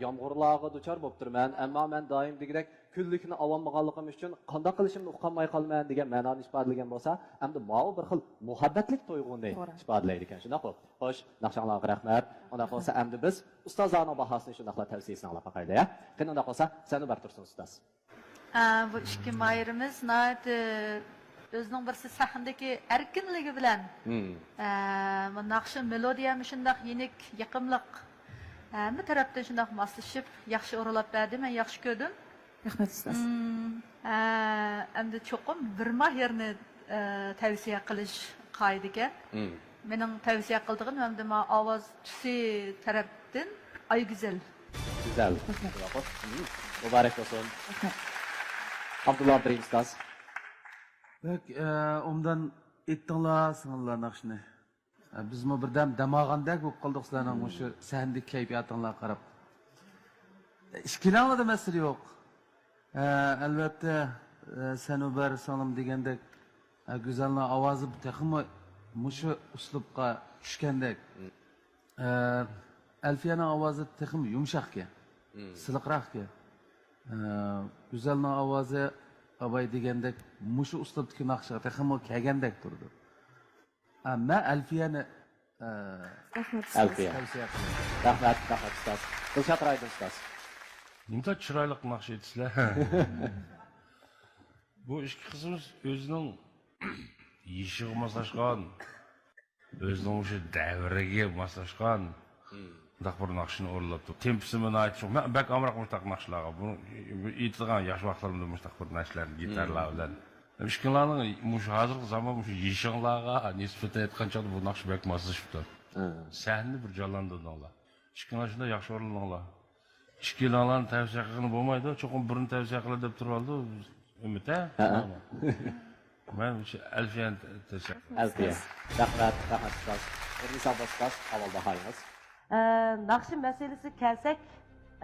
yomg'irlarga duchor bo'lib turman, ammo men doim degidek kunlikni avonmaganligim uchun qanday qilishimni uqolmay qolman degan ma'noni ifodalagan bo'lsa, hamda ma'u bir xil muhabbatlik to'yg'uni ifodalaydi ekan. Shundaq qo'y. Xo'sh, naqshanglarga rahmat. Unda qolsa hamda biz ustozlarning bahosini shundaqla tavsiyasini olib qo'yaylik, ya. Qani unda qolsa seni bir tursin ustoz. Bu ikki mayirimiz o'zining birsi sahnadagi erkinligi bilan bu naqshi melodiya shundoq yenik yiqimliq hamma tarafdan shundoq moslashib yaxshi o'ralab berdi. Men yaxshi ko'rdim. Rahmat ustoz. Endi cho'qim bir mahirni tavsiya qilish qoidaga. Mening tavsiya qildig'im hamda ovoz tusi tarafdan ay güzel. Güzel. Muborak bo'lsin. Abdullah Birinci ustoz. Bak, ondan ettinglar singillar naqshni. Bizmi birdan damag'andek bo'lib qoldik sizlarning o'sha sahnadagi kayfiyatinglarga qarab. Ishkilanglarda masala yo'q. Albatta, Sanobar Salom degandek go'zalning ovozi texmi mushu uslubga tushgandek. Alfiyaning ovozi texmi yumshoqga, siliqroqga. Go'zalning ovozi Abay degandek mushu uslubdagi naqshga texmi kelgandek turdi. Amma Alfiyani Alfiya. Rahmat ustoz. Dilshod Raydin ustoz. Nimta chiroyli naqsh aytsizlar. Bu ikki qizimiz o'zining yeshig'i moslashgan, o'zining o'sha davriga moslashgan undaq bir naqshni o'rlab turib, tempisini aytishim. Men bak amroq mustaq naqshlarga buni aytilgan yosh vaqtlarimda mustaq bir naqshlarni gitarlar bilan ishqillarning mush hozirgi zamon mush yeshig'larga nisbatan aytgancha bu naqsh bak moslashibdi. Sahnani bir jonlantirdinglar. Ishqillar shunda yaxshi o'rlandinglar. Ishkillarni tavsiya qilgani bo'lmaydi, cho'qim birini tavsiya qiladi deb turoldi. Umid men o'sha Alfiyani tavsiya qilaman. Alfiya. Rahmat ustoz. Nurniso ustoz, avval bahaymiz. Naqshi masalasi kelsak,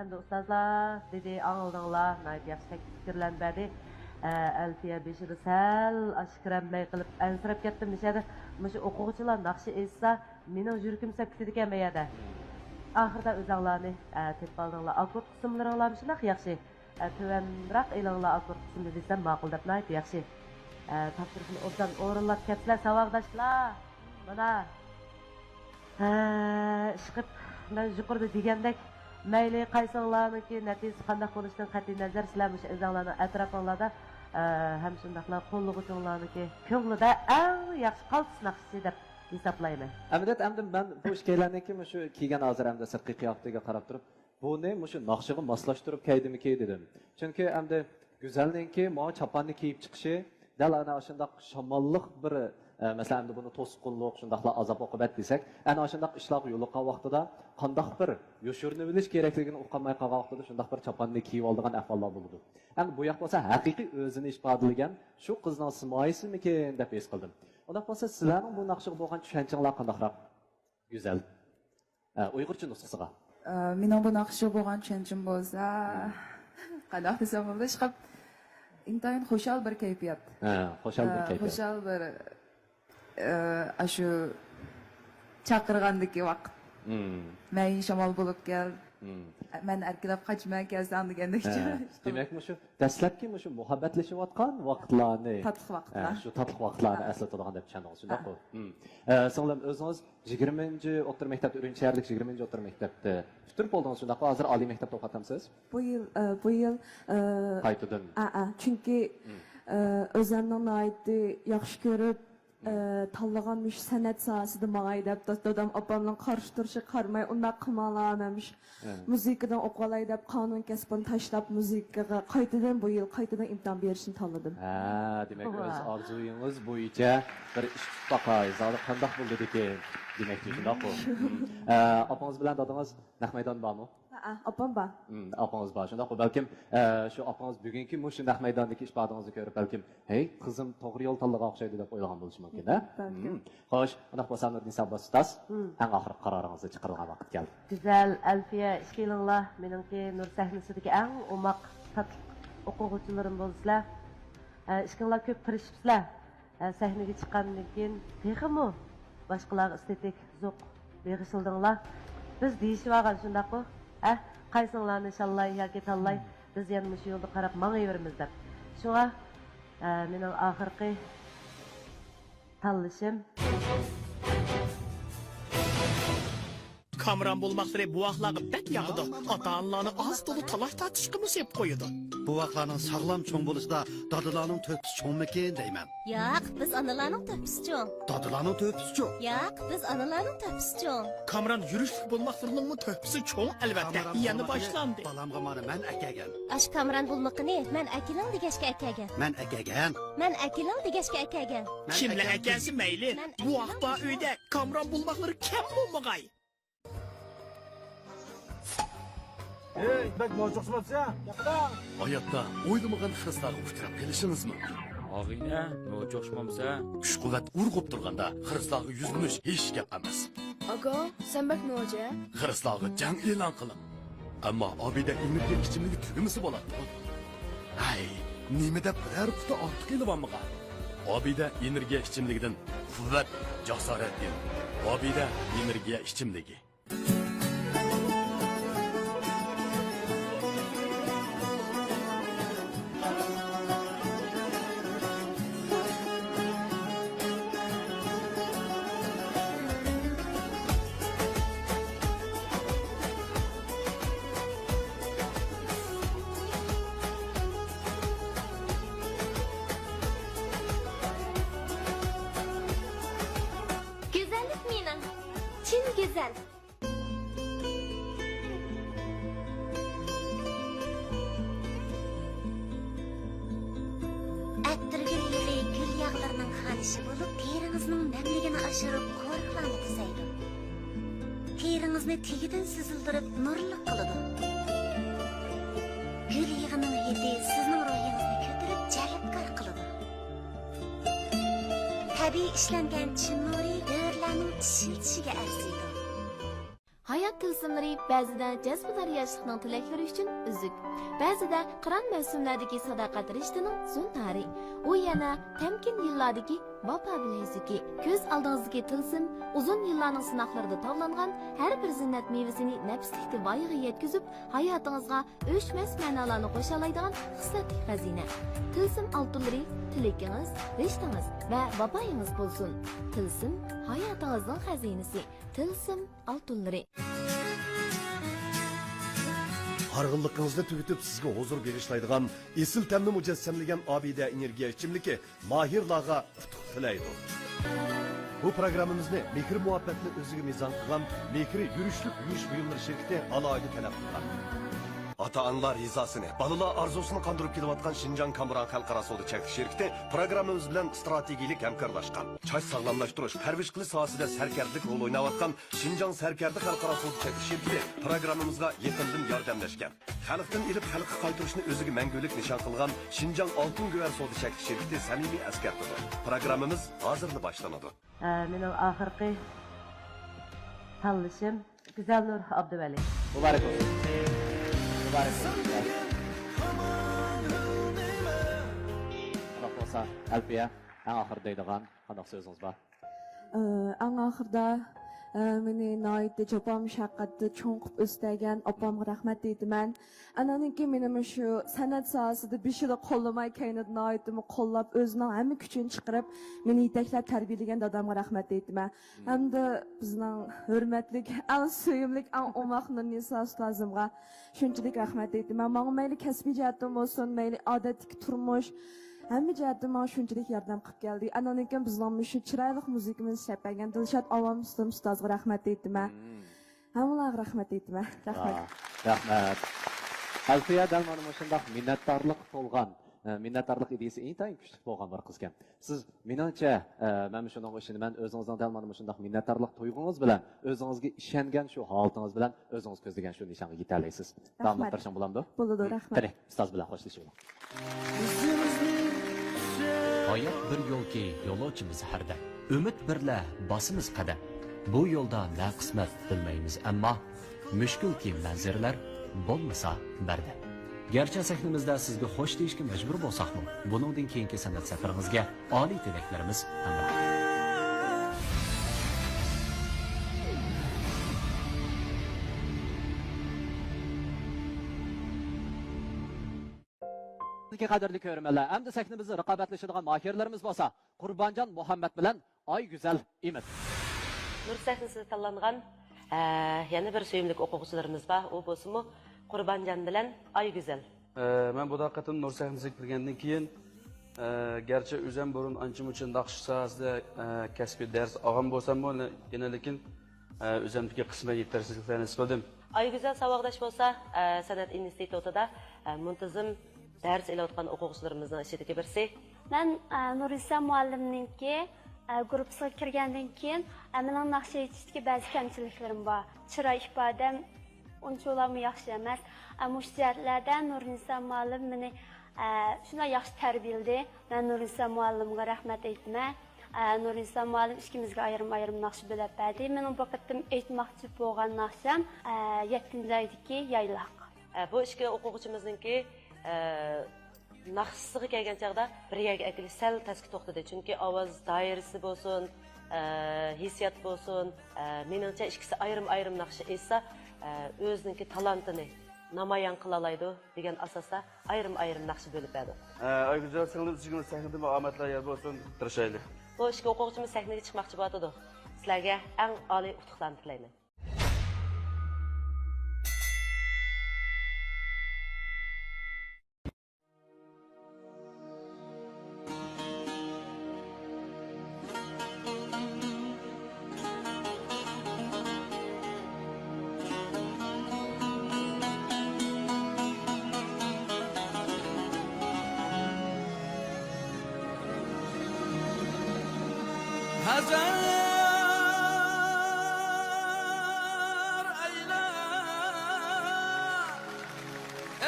endi ustozlar dedi, anladinglar, yaxshi fikrlarni berdi. Alfiya beshini sal oshkiramay qilib ansirab ketdim deshadi. Mushu o'quvchilar naqshi aytsa, mening yuragim sapkitdi ekan bu yerda. Ahirda o'zinglarni tepib oldinglar. Akkord qismlaringlar shunday yaxshi. Tuvanroq elinglar akkord qismini desam ma'qul deb aytib yaxshi. Topshiriqni obdan o'rinlab ketdilar savoddoshlar. Mana ishqib men yuqorida degandek mayli qaysinglarniki natijasi qanday bo'lishidan qat'iy nazar sizlar o'sha o'zinglarning atrofinglarda ham shundaqlar qo'llag'uvchilarniki ko'nglida eng yaxshi qaltis naqshi deb hisoblayman. Amdat men bu ishkaylarniki shu kiygan hozir hamda sirtqi qiyofatiga qarab turib, buni shu naqshiga moslashtirib kaydimiki dedim. Chunki hamda go'zalniki mo chaponni kiyib chiqishi dal ana shundaq shamolliq bir masalan buni to'sqinlik shundaqlar azob oqibat desak, ana shundaq ishlar yo'liqqan vaqtida qandaq bir yoshurni bilish kerakligini uqolmay qolgan vaqtida shundaq bir chaponni kiyib olgan ahvollar bo'ldi. Endi bu yoq bo'lsa haqiqiy o'zini ifodalagan shu qizning simoyisimikin deb his qildim. Unda bo'lsa sizlarning bu naqshiga bo'lgan tushunchalar qandaqroq? Go'zal. Uyg'urcha nusxasiga. Mening bu naqshiga bo'lgan tushunchim bo'lsa, qanday desam bo'ladi, chiqib intayin xo'shal bir kayfiyat. Xo'shal bir kayfiyat. Xo'shal bir shu chaqirgandagi vaqt. Men shamol bo'lib kel. Men erkilab qochmay kelsam degandek. Demakmi shu dastlabki shu muhabbatlashayotgan vaqtlarni, tatliq vaqtlar. Shu tatliq vaqtlarni eslatadigan deb tushundingiz, shundaqmi? Singlim o'zingiz 20-o'rta maktab Urinsharlik 20-o'rta maktabda bitirib oldingiz, shundaqa hozir oliy maktabda o'qitamsiz? Bu yil qaytadan. Chunki o'zimni yaxshi ko'rib tanlagan san'at sohasida mangay deb dadam opamning qarshi turishi qarmay unda qilmalarmish. Muzikadan o'qolay deb qonun kasbini tashlab muzikaga qaytadan bu yil qaytadan imtihon berishni tanladim. Demak o'z orzuyingiz bo'yicha bir ish tutaqay, zodi qandoq bo'ldi ekan demakchi, shundaqmi? Opangiz bilan dadangiz naq maydon bormi? Opam bor. Apangiz bor. Shunda balkim shu apangiz bugungi shundaq maydondagi ishbodingizni ko'rib balkim, "Hey, qizim to'g'ri yo'l tanlagan o'xshaydi" deb o'ylagan bo'lishi mumkin-da. Xo'sh, undaq bo'lsa Nurnisa Abbos ustoz, eng oxirgi qaroringizni chiqargan vaqt keldi. Güzel Alfiya ishkilinglar meningki nur sahnasidagi eng umoq tatlı o'quvchilarim bo'lsizlar. İşkinglar ko'p tirishibsizlar. Sahnaga chiqqandan keyin texmi boshqalar estetik zo'q beg'ishildinglar. Biz deyishib olgan shundaqmi? Qaysinglarni inshaalloh yoki tanlay biz yana shu yo'lda qarab mangayveramiz deb. Shunga mening oxirgi tanlashim Kamran bulmaqları bu vaqtlarga bək yağıdı. Ata-analarını az dolu talaş tartışqı mı sep qoyudu? Bu vaqtlarning sog'lom cho'ng bo'lishida dodilarning to'pisi cho'ngmikin deyman. Yo'q, biz onalarning to'pisi cho'ng. Dodilarning to'pisi cho'ng. Yo'q, biz onalarning to'pisi cho'ng. Kamran yürüşlük bulmaqlarının mı to'pisi cho'ng albatta. Yeni başlandı. Balamga mana men akagan. Ash Kamran bo'lmoqini men akiling degashga akagan. Men akagan. Men akiling degashga akagan. Kimle ekensi meyli? Bu vaqtda uyda Kamran bulmaqları kim bulmaqay? Hey, bak nojoqsizmapsan? Hayotda o'ylamagan xislarga uchrab kelishingizmi? Og'ina, nojo'shmamsa, Kuch-quvvat urg'ib turganda xislarga yuzlanish hech gap emas. Aga, sen bak noja? Xislarga jang e'lon qiling. Ammo Obida energiya ichimligi tugimisi bo'ladi. Hay, nima deb biror quti ortiq kelibammiga? Obida energiya ichimligidan quvvat, jasorat ber. Obida energiya ichimligi. Güzellik mening. Chin go'zal. Attirgilli gul yog'larining xanishi bo'lib, teringizning namligini oshirib, qo'riqlarni tuzaydi. Teringizni tegidan sizildirib, nurli qiladi. Gul yog'ining hidi sizning ruhingizni ko'tarib, jalbkor qiladi. Tabiiy ishlangan chin nuri dövrlarning shiltishiga arziydi. Hayot tilsimlari ba'zida jazbidor yoshlikning tilaklari uchun uzuk, ba'zida qiron mavsumlardagi sadoqat rishtining zuntari, u yana tamkin yillardagi vafo bilezuki, ko'z oldingizdagi tilsim uzun yillarning sinoqlarida tovlangan har bir zinnat mevasini nafslikda voyaga yetkazib, hayotingizga o'chmas ma'nolarni qo'sha oladigan xislatli xazina. Tilsim oltinlari tilakingiz, rishtangiz va vafoyingiz bo'lsin. Tilsim hayotingizning xazinasi. Tilsim oltinlari. Harg'inligingizni tugitib sizga huzur berishlaydigan esil tamni mujassamlagan Obida energiya ichimligi mahirlarga utuq tilaydi. Bu programmamizni mehr muhabbatni o'ziga mezon qilgan Mehri yurishlik yurish buyumlari shirkati alohida talab qilgan. Ata-analar rizasini, balalar arzusini qandırıp kelayotgan Şinjan Kamran Xalqaro savdo cheklanish şirkati programmamiz bilan strategik hamkorlashgan. Chash sog'lomlashtirish, parvarish qilish sohasida sarkarlik rol o'ynayotgan Şinjan Sarkardi Xalqaro savdo cheklanish şirkati programmamizga yaqindan yordamlashgan. Xalqdan ilib xalqqa qaytarishni o'ziga mangulik nishon qilgan Şinjan Oltin Go'var savdo cheklanish şirkati samimiy askartadi. Programmamiz hozirda boshlanadi. Mening oxirgi tanlashim Güzelnur Abduvali. Muborak bo'lsin. Muborak bo'lsin. Qanday bo'lsa, Alfiya, eng oxir deydigan qanday so'zingiz bor? Eng oxirda meni noyatda javob mushaqqatda cho'nqib o'stagan opamga rahmat deydiman. Ananiki meni shu san'at sohasida beshida qo'llamay kaynat noyatimi qo'llab o'zining hamma kuchini chiqarib meni yetaklab tarbiyalagan dadamga rahmat deydiman. Hamda bizning hurmatli, eng suyimli, eng omoq Nurnisa ustozimga shunchalik rahmat deydiman. Menga mayli kasbiy jihatdan bo'lsin, mayli odatdagi turmush hamma jihatdan menga shunchalik yordam qilib keldi. Ananikin bizning shu chiroyli muzikamizni shapagan Dilshod Avom ustozga rahmat deydiman. Hammalarga rahmat deydiman. Rahmat. Rahmat. Alfiya dalmani shundoq minnatdorlik to'lgan minnatdorlik ideyasi intayin kuchli bo'lgan bir qiz ekan. Siz menimcha mana shunga ishinaman, o'zingizning dalmani shunday minnatdorlik tuyg'ungiz bilan, o'zingizga ishongan shu holatingiz bilan o'zingiz ko'zlagan shu nishonga yeta olasiz. Davom ettirishim bo'lamdi? Bo'ladi, rahmat. Qani, ustoz bilan xo'shlashaylik. Hayat bir yo'lki, yo'lovchimiz harda. Umid birla bosimiz qadam. Bu yo'lda na qismat bilmaymiz, ammo mushkulki manziralar bo'lmasa barda. Gerçi sahnimizda sizga xo'sh deyishga majbur bo'lsaqmi, buningdan keyingi san'at safaringizga oliy tilaklarimiz hamroh. Qadrli ko'rmanlar, endi sahnimizda raqobatlashadigan mahirlarimiz bo'lsa, Qurbonjon Muhammad bilan Oy Güzel Imit. Nur sahnasida tanlangan yana bir suyimlik o'quvchilarimiz bor. U bo'lsa-mu Qurbonjon bilan Oy Güzel. Men bu daqatim Nur sahnasiga kirgandan keyin, gerçi o'zim burun ancha-muncha naqsh sohasida kasbiy dars olgan bo'lsam-mu, yana lekin o'zimdagi qismat yetarsiz qildim. Oy Güzel saboqdash bo'lsa, san'at institutida muntazam ders ilayotgan o'quvchilarimizning ichidagi birisi. Men Nurisa muallimninki gruppasiga kirgandan keyin mening naqsh aytishdagi ba'zi kamchiliklarim bor. Chiroy ifodam unchalar yaxshi emas. Ammo shu jihatlarda Nurisa muallim meni shunday yaxshi tarbiyaladi. Men Nurisa muallimga rahmat aytaman. Nurisa muallim ikkimizga ayrim-ayrim naqsh bilib berdi. Mening bu qatim aytmoqchi bo'lgan naqshim 7-oydagi yaylaq. Bu ikki o'quvchimizningki naqshisiga kelgan chaqda bir yerga akili sal tasqi to'xtadi. Chunki ovoz doirasi bo'lsin, hissiyat bo'lsin, meningcha ikkisi ayrim-ayrim naqsh esa o'zining talantini namoyon qila oladi degan asosda ayrim-ayrim naqsh bo'lib berdi. Oy Güzel singlim sahnada omadlar yor bo'lsin, tirishaylik. Bu ikki o'quvchimiz sahnaga chiqmoqchi bo'ladi. Sizlarga eng oliy utuqlarni tilayman. Hazar ayla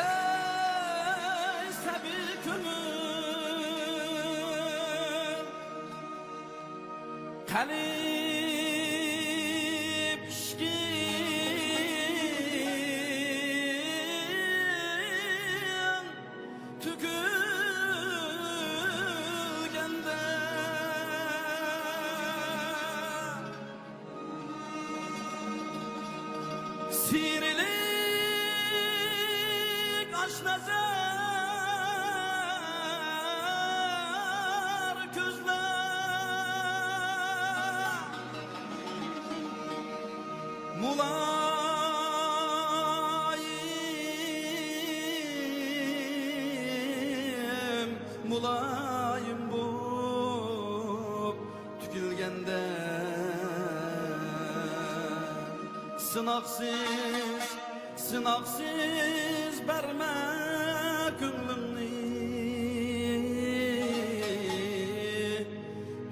ey sabil kömür kalip pişkin tükülgende Sirilik aşnazar gözler Mulayim, mulayim bu tükülgende Sınaqsız, sınaqsız verme gönlümni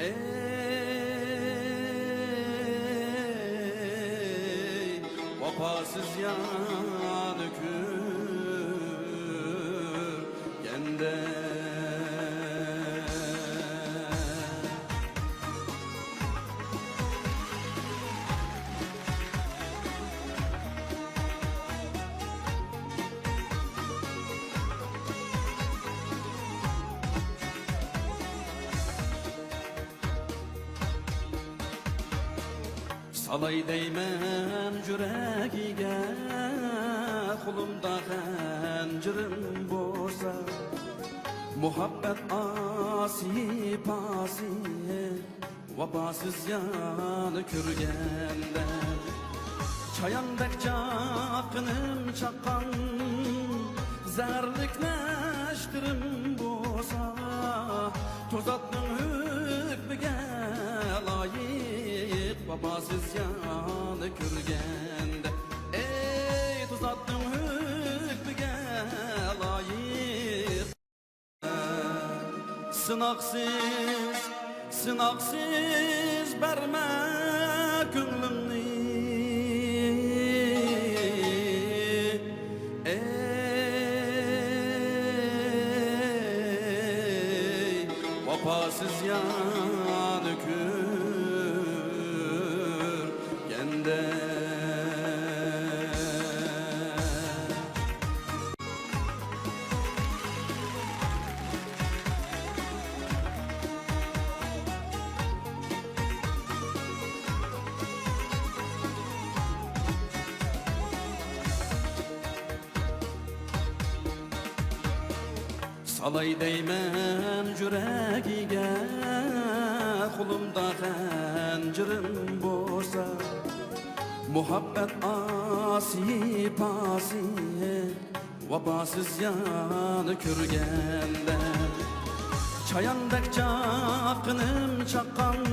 Ey vafasız yan ökürgende Salay deymen yüreğige Kulumda xəncirim boza Muhabbet asi pasi Vapasız yanı kürgende Çayandek çakınım çakan Zərlik nəşdirim boza Tozatның hükmüge layık Vapasız yanı kürgende Ey tuzatdım hükmüge layık sınaksız, sınaksız verme gönlümni. Ey vefasız yan ökürgende. Salay deymen yüreğige, kulumda xəncirim bolsa. Muhabbet asi pasi, vabasız yanı kürgende. Çayandek çakınım çakan,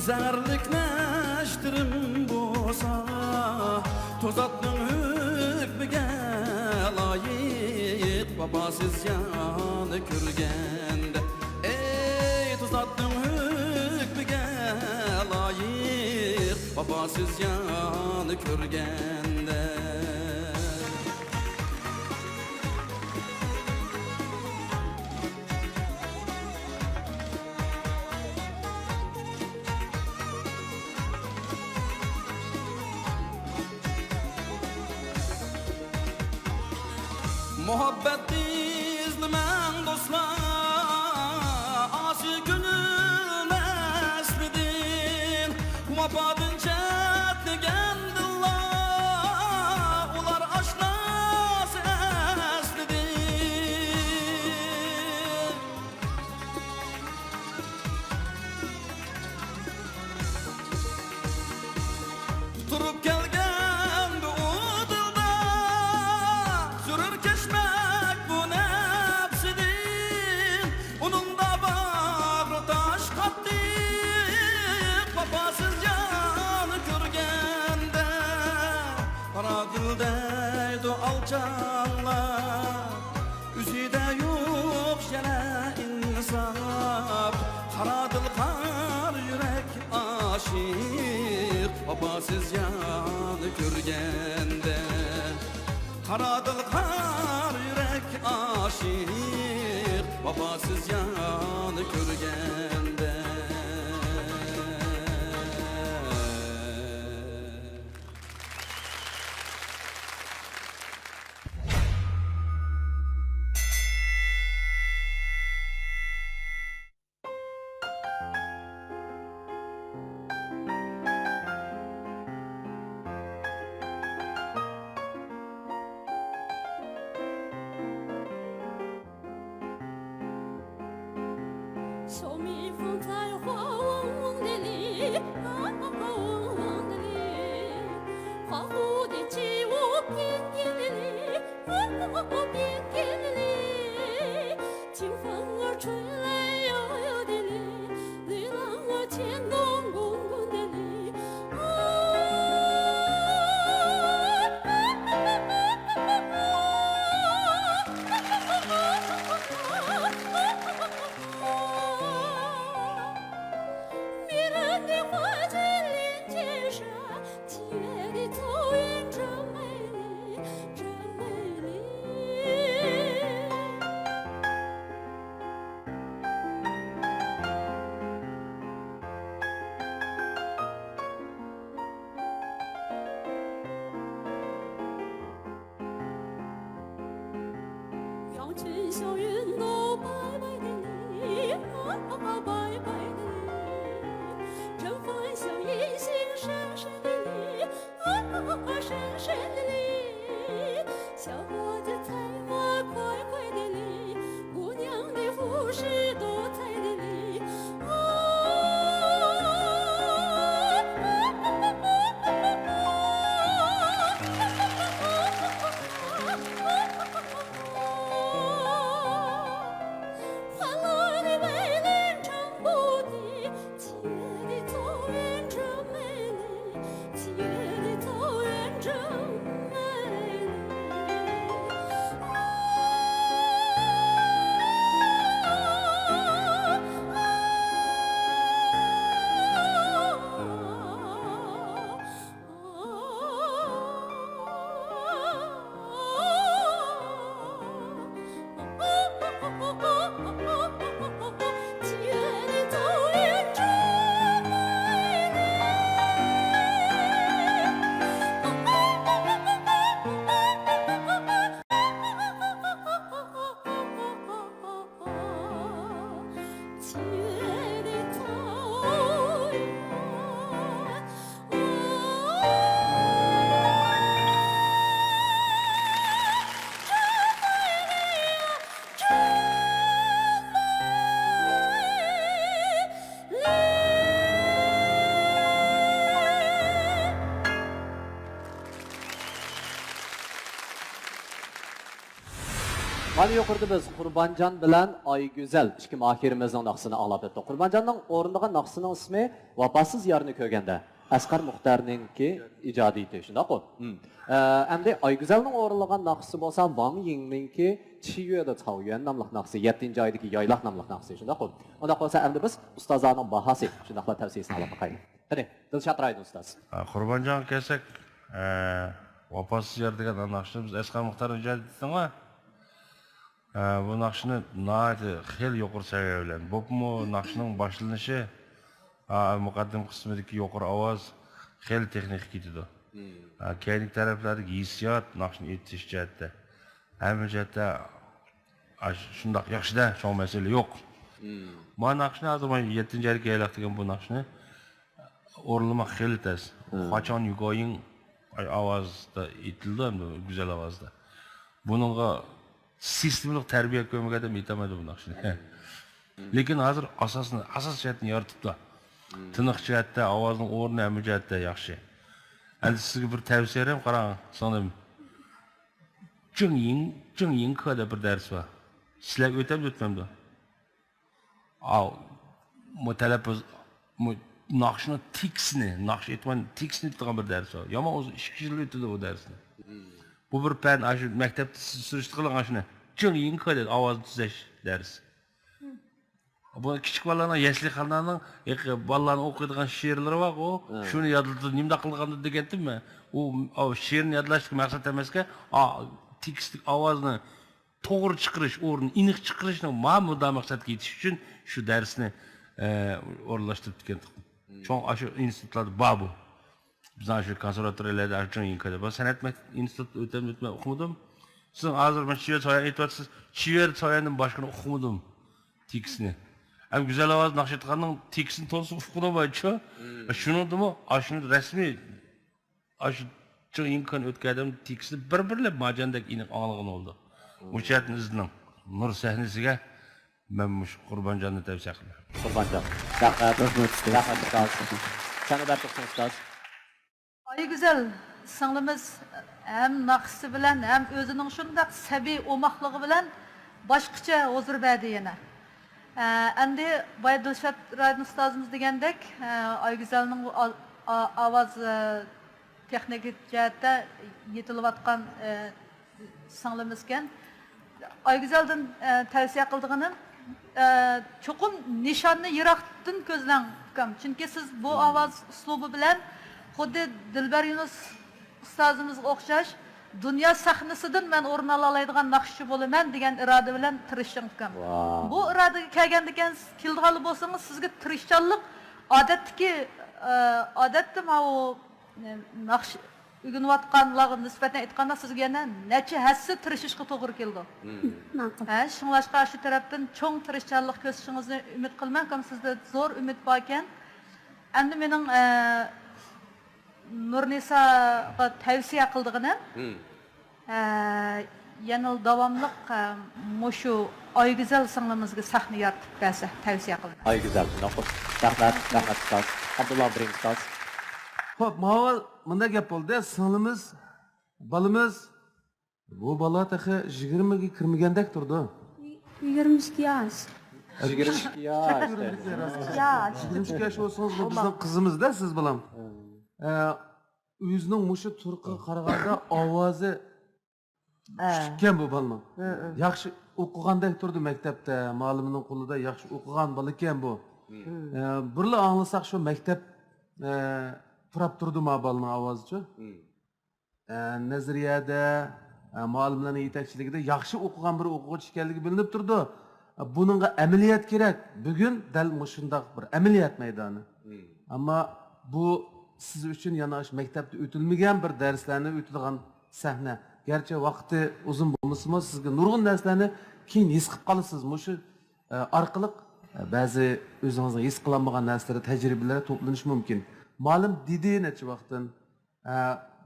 zərlik neştirim bolsa. Tozatlın hükmüge layık, babasız yanı kürgende. Ey tozatlın hükmüge layık, babasız yanı kürgende. Muhabbet izlemen dostlar, asi gönül mesledin. Vabadın çetligen dillar, ular aşna sesledin. Tuturup gelgen bu udilda, sürür keşmek bu nefsidin. Onun da bağrı taş kattık, vefasız yanı kürgende. Kara dildeydi alçanlar, üzüde yok yine insaf. Kara dil kar yürek aşık, vefasız yanı kürgende. Kara dil kar yürek aşık, vefasız yanı kürgende. tüyedi toyma Mana yuqorida biz Qurbanjon bilan Aygüzel ikki mahirimizning naqsini anglab o'tdik. Qurbanjonning o'rniga naqsining ismi Vafosiz yarni ko'rganda Asqar Muxtarninki ijodiyati, shundaqmi? Endi Aygüzelning o'rnilagan naqsi bo'lsa Wang Yingninki Chiyueda Caoyuan nomli naqsi, 7-oydagi Yaylaq nomli naqsi, shundaqmi? Unda bo'lsa endi biz ustozlarning bahasi, shundaqla tavsiyasini olib qo'yaylik. Qani, Dilshod Raydon ustoz. Qurbanjon kelsak, Vafosiz yar degan naqshni biz Asqar Muxtar ijod etdikmi? Bu naqshni nəhayət xeyli yuqur səviyyə bilan. Bu naqshning başlanışı muqaddim qismidagi yuqur ovoz xeyli texnik ketadi. Keyingi taraflardagi hissiyot naqshni etish jihatda. Hamma jihatda shundoq yaxshida shu masala yo'q. Bu naqshni hozir 7-oyga aylaq degan bu naqshni o'rlamoq xeyli tez. Qachon yugoying ovozda etildi, go'zal ovozda. Buningga sistemlik tarbiya ko'rmagan yetamadi bu naqshni. Lekin hozir asos jihatni yoritibdi. Tiniq jihatda, ovozning o'rni ham jihatda yaxshi. Endi sizga bir tavsiya beraman, qarang, so'nim. Jingying ko'da bir dars bor. Sizlar o'tmamdi. Mutalaffuz naqshni tiksni, naqsh etman tiksni degan bir dars bor. Yomon o'zi 2 yil o'tdi bu darsni. Bu bir pen shu maktabda surishtirgan shuni. Jingying ko'da ovozni tuzash darsi. Bu kichik bolalarning yoshli xonlarning bolalarning o'qiydigan she'rlari bor, u shuni yodlatib nimda qilganda degandim-mi? U she'rni yodlashga maqsad emasga, tekstik ovozni to'g'ri chiqarish, o'rni aniq chiqarishni ma'mulda maqsadga yetish uchun shu darsni o'rlashtirib ketdik. Cho'ng shu institutlarda bor bu. Bizning shu konservatoriyalarda Jingying ko'da. Bu san'at instituti o'tmay o'qimadim. Siz hozir men Chiver Soyan aytyapsiz, Chiver Soyandan boshqani o'qimadim. Teksni. Hem güzel ovoz naqshetganning teksini to'liq uqdim-chi. Shuningdimi, shuni rasmiy Jingying ko'da o'tgandim teksni bir-birlab majandek aniq anglagan bo'ldi. O'shatni izning nur sahnasiga men shu Qurbonjonni tavsiya qilaman. Qurbanjon. Rahmat. Sana da ustoz. Aygüzel singlimimiz hem naqsi bilan hem o'zining shunday sabiy o'moqligi bilan boshqacha huzur berdi yana. Endi Bay Dilshod Raydon ustozimiz degandek, Aygüzelning ovoz texnik jihatda yetilayotgan singlimimiz ekan. Aygüzeldan tavsiya qildiganim cho'qim nishonni yiroqdan ko'zlangan. Chunki siz bu ovoz uslubi bilan xuddi Dilbar Yunus ustozimizga o'xshash dünya sahnasidan men o'rin oladigan naqshchi bo'laman degan iroda bilan tirishgan. Bu irodaga kelgandan keldigan bo'lsangiz sizga tirishchanlik odatda o naqsh o'rganayotganlarga nisbatan aytganda sizga yana necha hassa tirishishga to'g'ri keldi. Shunlashqa shu tarafdan cho'ng tirishchanlik ko'rsatishingizini umid qilman. Sizda zo'r umid bor ekan. Endi mening Nurnisaga tavsiya qildiganim yana davomliq mushu Aygüzel singlimizga sahna yaratib bersa tavsiya qilaman. Aygüzel, rahmat ustoz. Abdulloh Birin ustoz. Xo'p, ma'lum bunda gap bo'ldi. Singlimiz, balimiz bu bola taxi 20 ga kirmagandek turdi. 22 yosh. 22 yosh. 22 yosh bo'lsangiz bizning qizimiz-da siz bilan. O'zining mushu turqi qaraganda ovozi tushgan bu balman. Yaxshi o'qigandek turdi maktabda, muallimning qo'lida yaxshi o'qigan bola ekan bu. Birla anglasak shu maktab turib turdi balning ovozichi. Nazariyada muallimlarning yetakchiligida yaxshi o'qigan bir o'quvchi ekanligi bilinib turdi. Buningga amaliyat kerak. Bugun dal shundoq bir amaliyat maydoni. Ammo bu siz uchun yana maktabda o'tilmagan bir darslarni o'tilgan sahna. Gerçi vaqti uzun bo'lmasa-mu sizga nurg'un darslarni keyin his qilib qolasiz. Mushu orqali ba'zi o'zingizga his qilolmagan narsalar tajribalar to'planishi mumkin. Ma'lum dedi necha vaqtdan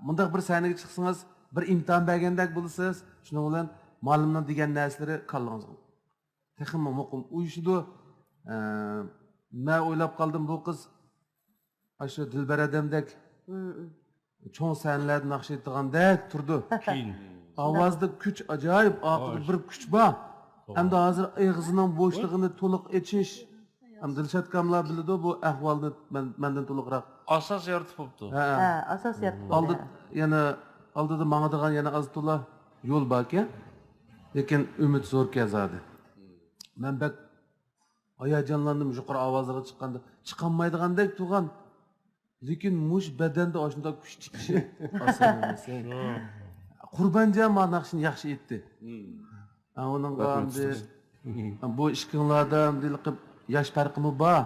bundaq bir sahnaga chiqsangiz bir imtihon bergandek bo'lasiz. Shuning bilan ma'lumning degan narsalari qolingizga texmi muqim uyushdi. Men o'ylab qoldim bu qiz shu Dilbar adamdek cho'ng sahnalarda naqsh etgandek turdi. Ovozda kuch ajoyib, oqida bir kuch bor. Hamda hozir og'zining bo'shlig'ini to'liq echish. Ham Dilshod kamlar biladi bu ahvolni mendan to'liqroq. Asos yaratib bo'pti. Ha, asos yaratib. Oldi yana oldida mangadigan yana az to'la yo'l borki, lekin umid zo'r kezadi. Men bak hayajonlandim yuqori ovozga chiqqanda, chiqolmaydigandek turgan. Lekin mush badanda oshunda kuch chiqishi oson emas. Qurbanjon ma naqshini yaxshi etdi. Onun qandı bu ishqinlarda qilib yosh farqimi bor.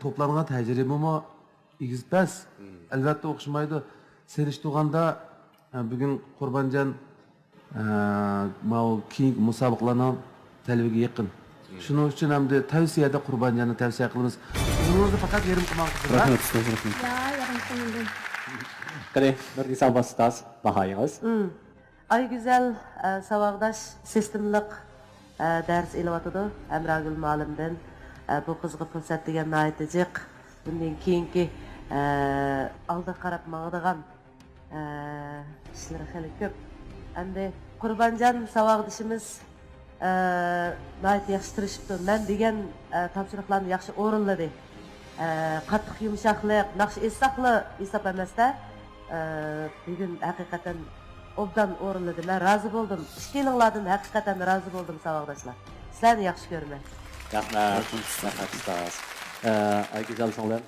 To'plangan tajribami egizpas. Albatta o'xshamaydi. Serish tug'anda bugun Qurbanjon keyingi musobaqalarning talbiga yaqin. Shuning uchun ham tavsiyada Qurbanjonni tavsiya qilamiz. O'zingizni faqat yerim qilmoq kerak. Rahmat, rahmat. Ya, yarım qildim. Qani, Nurnisa Abbas bahayınız. Ay güzel savaqdaş sistemlik ders ilatıdı. Emragül Malim'den bu kızgı fırsat degen aytacak. Bundan keyinki alda qarab mağdığan işleri xeli köp. Endi Qurbanjon savaqdışımız nayt yaxshi tirishibdi. Men degan topshiriqlarni yaxshi o'rinladi. Qattiq yumshoqlik, naqsh esaqli hisob emasda. Bugun haqiqatan obdan o'rinladi. Men rozi bo'ldim. Ishkilinglardan haqiqatan rozi bo'ldim savaqdoshlar. Sizlarni yaxshi ko'raman. Rahmat, ustoz. Ay güzel singlim.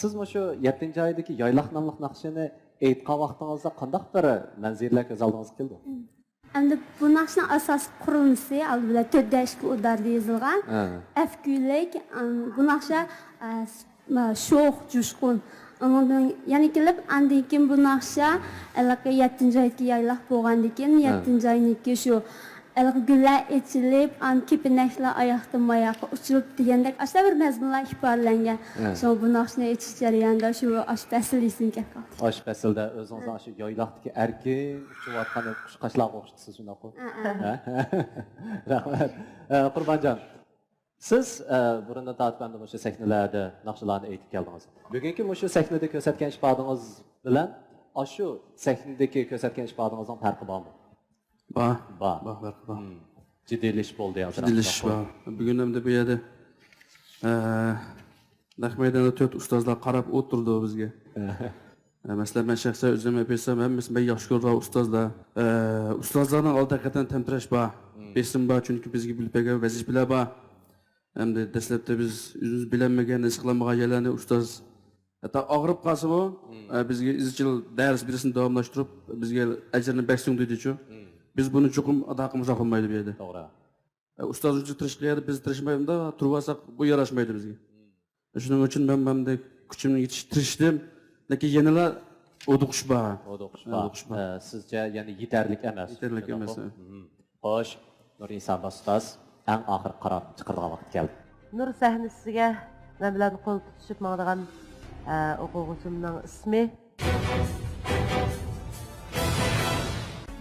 Siz shu 7-oydagi Yayloq nomli naqshini aytgan vaqtingizda qanday bir manzillar ko'z oldingizga keldi? Endi bu naqshning asosiy qurilmasi albatta 4-2 udarda yozilgan. Afkulik bu naqsha sho'x, jushqun. Yana kelib andan keyin bu naqsha 7-oyga yayloq bo'lgandan keyin 7-oyniki shu gullar echilib, kepinaklar oyoqdan oyoqqa uchirib degandek ashta bir mazmunlar ifodalangan. Shu bu naqshni echish jarayonida shu oshpasl esimga keldi. Oshpaslda o'zingizning shu yayloqdagi erkin uchayotgan qushqashlarga o'xshatasiz shunaqmi? Rahmat. Qurbanjon, siz burunda tortganda shu sahnalarda naqshlarni aytib keldingiz. Bugungi shu sahnada ko'rsatgan ifodangiz bilan shu sahnadagi ko'rsatgan ifodangizning farqi bormi? Bor. Jiddiylash bo'ldi hozir. Jiddiylash bor. Bugun ham bu yerda naq maydonda 4 ustozlar qarab o'tirdi bizga. Masalan, men shaxsan o'zim aytsam, hammasi men yaxshi ko'rgan ustozlar. Ustozlarning oldida qatan tamtirash bor. Besim bor, chunki bizga bilmagan vazifalar bor. Hamda dastlabda biz o'zimiz bilinmagan, his qilmagan yerlarni ustoz hatta og'rib qolsa-mu, bizga izchil dars berishni davomlashtirib, bizga ajrni bersin dedi-chu. Biz buni chuqur ado qilmoq olmaydi bu yerda. To'g'ri. Ustoz uchun tirishqiyadi, biz tirishmaymiz-da, turib olsak bu yarashmaydi bizga. Shuning uchun men bunday kuchimni yetishtirishdim, lekin yanalar o'diqish bor. Sizcha yana yetarlik emas. Yetarlik emas. Xo'sh, Nurnisa ustoz, eng oxir qaror chiqargan vaqt keldi. Nur sahnasiga men bilan qo'l tutishib maqtagan o'quvchimning ismi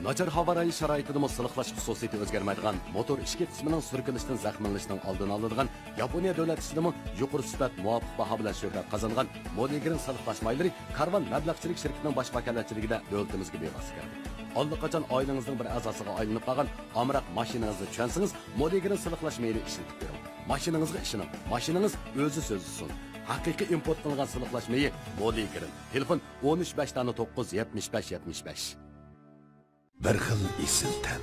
Nachar havo rayi sharoitida siliqlash xususiyati o'zgarmaydigan motor ishki qismining surkilishidan zaxmlanishning oldini oladigan Yaponiya davlat ishidimi yuqori sifat muvofiq baho bilan shuhrat qozongan Modigrin siliqlash maylari Karvan mablag'chilik shirkatining bosh vakolatchiligida davlatimizga bevosita keldi. Allaqachon oilangizning bir a'zosiga aylanib qolgan amroq mashinangizni tushunsangiz Modigrin siliqlash mayli ishlatib bering. Mashinangizga ishoning. Mashinangiz o'zi so'zsiz. Haqiqiy import qilingan siliqlash mayi Modigrin. Telefon 13-5-9-75-75. Bir xil esiltan,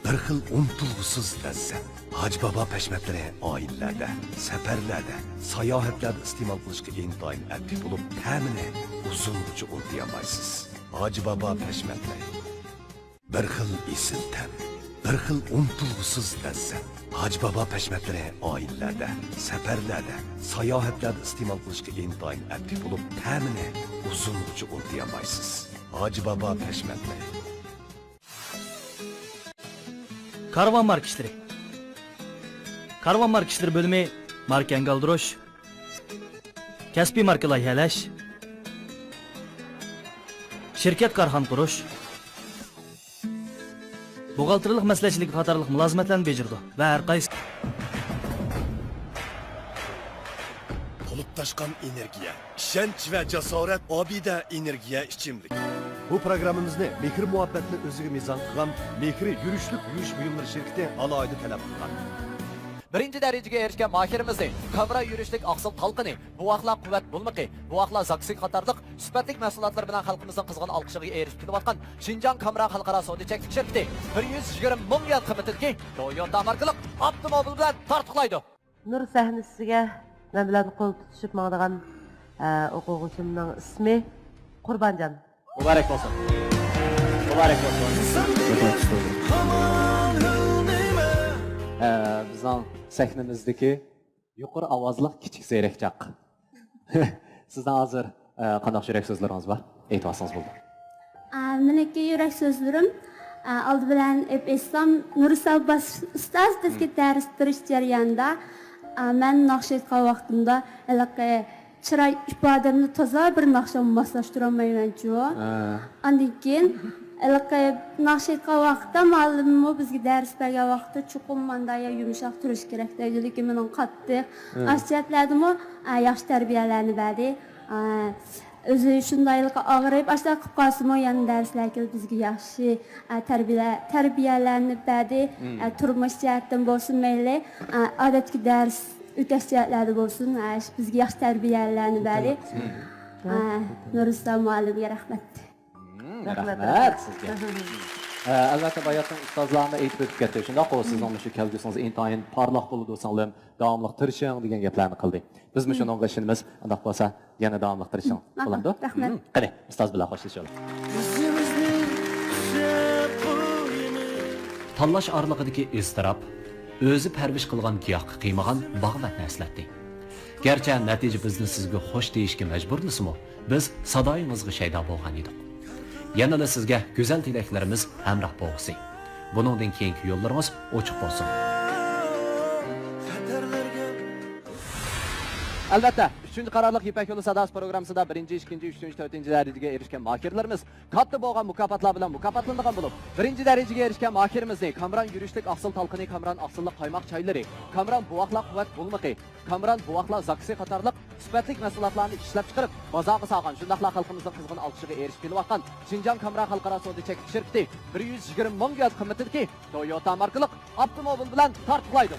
bir xil unutilg'usiz lazzat. Hoji Bobo pashmatlari oilalarda, safarlarda, sayohatlarda iste'mol qilishga intoyin adib bo'lib, ta'mini uzungacha unutmaysiz. Hoji Bobo pashmatlari. Bir xil esiltan, bir xil unutilg'usiz lazzat. Hoji Bobo pashmatlari oilalarda, safarlarda, sayohatlarda iste'mol qilishga intoyin adib bo'lib, ta'mini uzungacha unutmaysiz. Hoji Bobo pashmatlari. Karvan mark işleri. Karvan marka işleri bölümü marka engaldırış, kasbiy marka loyihalash, shirkat karxan qurish, buğaltırlıq məsləhətçilik qatarlıq mülazimatlarni bejirdi və hər qaysi To'lib toshgan energiya, ishonch va jasorat Obida energiya ichimlik. Bu programmamizni mehr muhabbatni o'ziga mezon qilgan Mehri yurishlik yuvish buyumlari shirkati alohida talab qilgan. Birinci dereceye erişken mahirimizni, kamera yürüyüşlük aksıl talqini, buvaqla kuvvet bulmaqi, buvaqla zaksi qatarlıq, süpetlik mahsulotlar bilan xalqimizning qizg'in olqishiga erishib kelayotgan Şinjan Kamera xalqaro savdo-cheklik shirkati 120 ming yuan qimmatidagi Toyota markali avtomobil bilan tartiqlaydi. Nur sahnasiga men bilan qo'l tutishib mangdigan o'quvchimning ismi Qurbonjon. Muborak bo'lsin. Muborak bo'lsin. Bizning sahnamizdagi yuqori ovozli kichik zeyrakchaq. Sizdan hozir qanday yurak so'zlaringiz bor? Aytsangiz bo'ldi. Meniki yurak so'zlarim oldi bilan Islom Nurisal ustoz bizga dars berish jarayonida men naqsh aytgan vaqtimda chiroy ifodamni toza bir naqshga moslashtira olmayman-ku. Undan keyin naqsh aytgan vaqtda muallimim bizga dars bergan vaqtda chuqur mandaya yumshoq turish kerak deydi, lekin mening qattiq asjatladimi yaxshi tarbiyalarni berdi. O'zi shundaylikqa og'rib ashta qilib qolsa-mu yana darslar kelib bizga yaxshi tarbiyalarni berdi. Turmush jihatdan bo'lsin mayli, odatga dars o'tash jihatlari bo'lsin, bizga yaxshi tarbiyalarni berdi. Nuriston muallimga rahmat. Rahmat sizga. Albatta bayatning ustozlarni aytib o'tib ketdi. Shundoq o sizning shu kelgusingiz intayin parlaq bo'ladi desanglar, davomli tirishing degan gaplarni qildik. Biz shuni o'ng'ishimiz, undaq bo'lsa yana davomli tirishing. Bo'lamdi? Rahmat. Qani, ustoz bilan xo'shlashamiz. Tanlash orlig'idagi iztirob o'zi parvish qilgan giyohga qiymagan bag'vatni eslatdi. Garchi natija bizni sizga xo'sh deyishga majburmismi? Biz sadoyingizga shaydo bo'lgan edik. Yanada sizga go'zal tilaklarimiz hamroh bo'lsin. Buningdan keyingi yo'llarimiz ochiq bo'lsin. Albatta, 3-chi qarorliq Ipak yo'li sadosi programmasida 1-chi, 2-chi, 3-chi, 4-chi darajaga erishgan mahirlarimiz katta bo'lgan mukofotlar bilan mukofotlangan bo'lib, 1-chi darajaga erishgan mahirimizni Kamran yurishlik aqsil talqini, Kamran aqsillik qaymoq chaylari, Kamran buvaqla quvvat bulmaqi, Kamran buvaqla zaksi qatorliq sifatlik mahsulotlarni ishlab chiqarib, bozorga solgan shundaqla xalqimizning qizg'in olqishiga erishib kelayotgan Şinjan Kamera xalqaro savdo-cheklik shirkati 120 ming yuan qimmatidagi Toyota markali avtomobil bilan tartiqlaydi.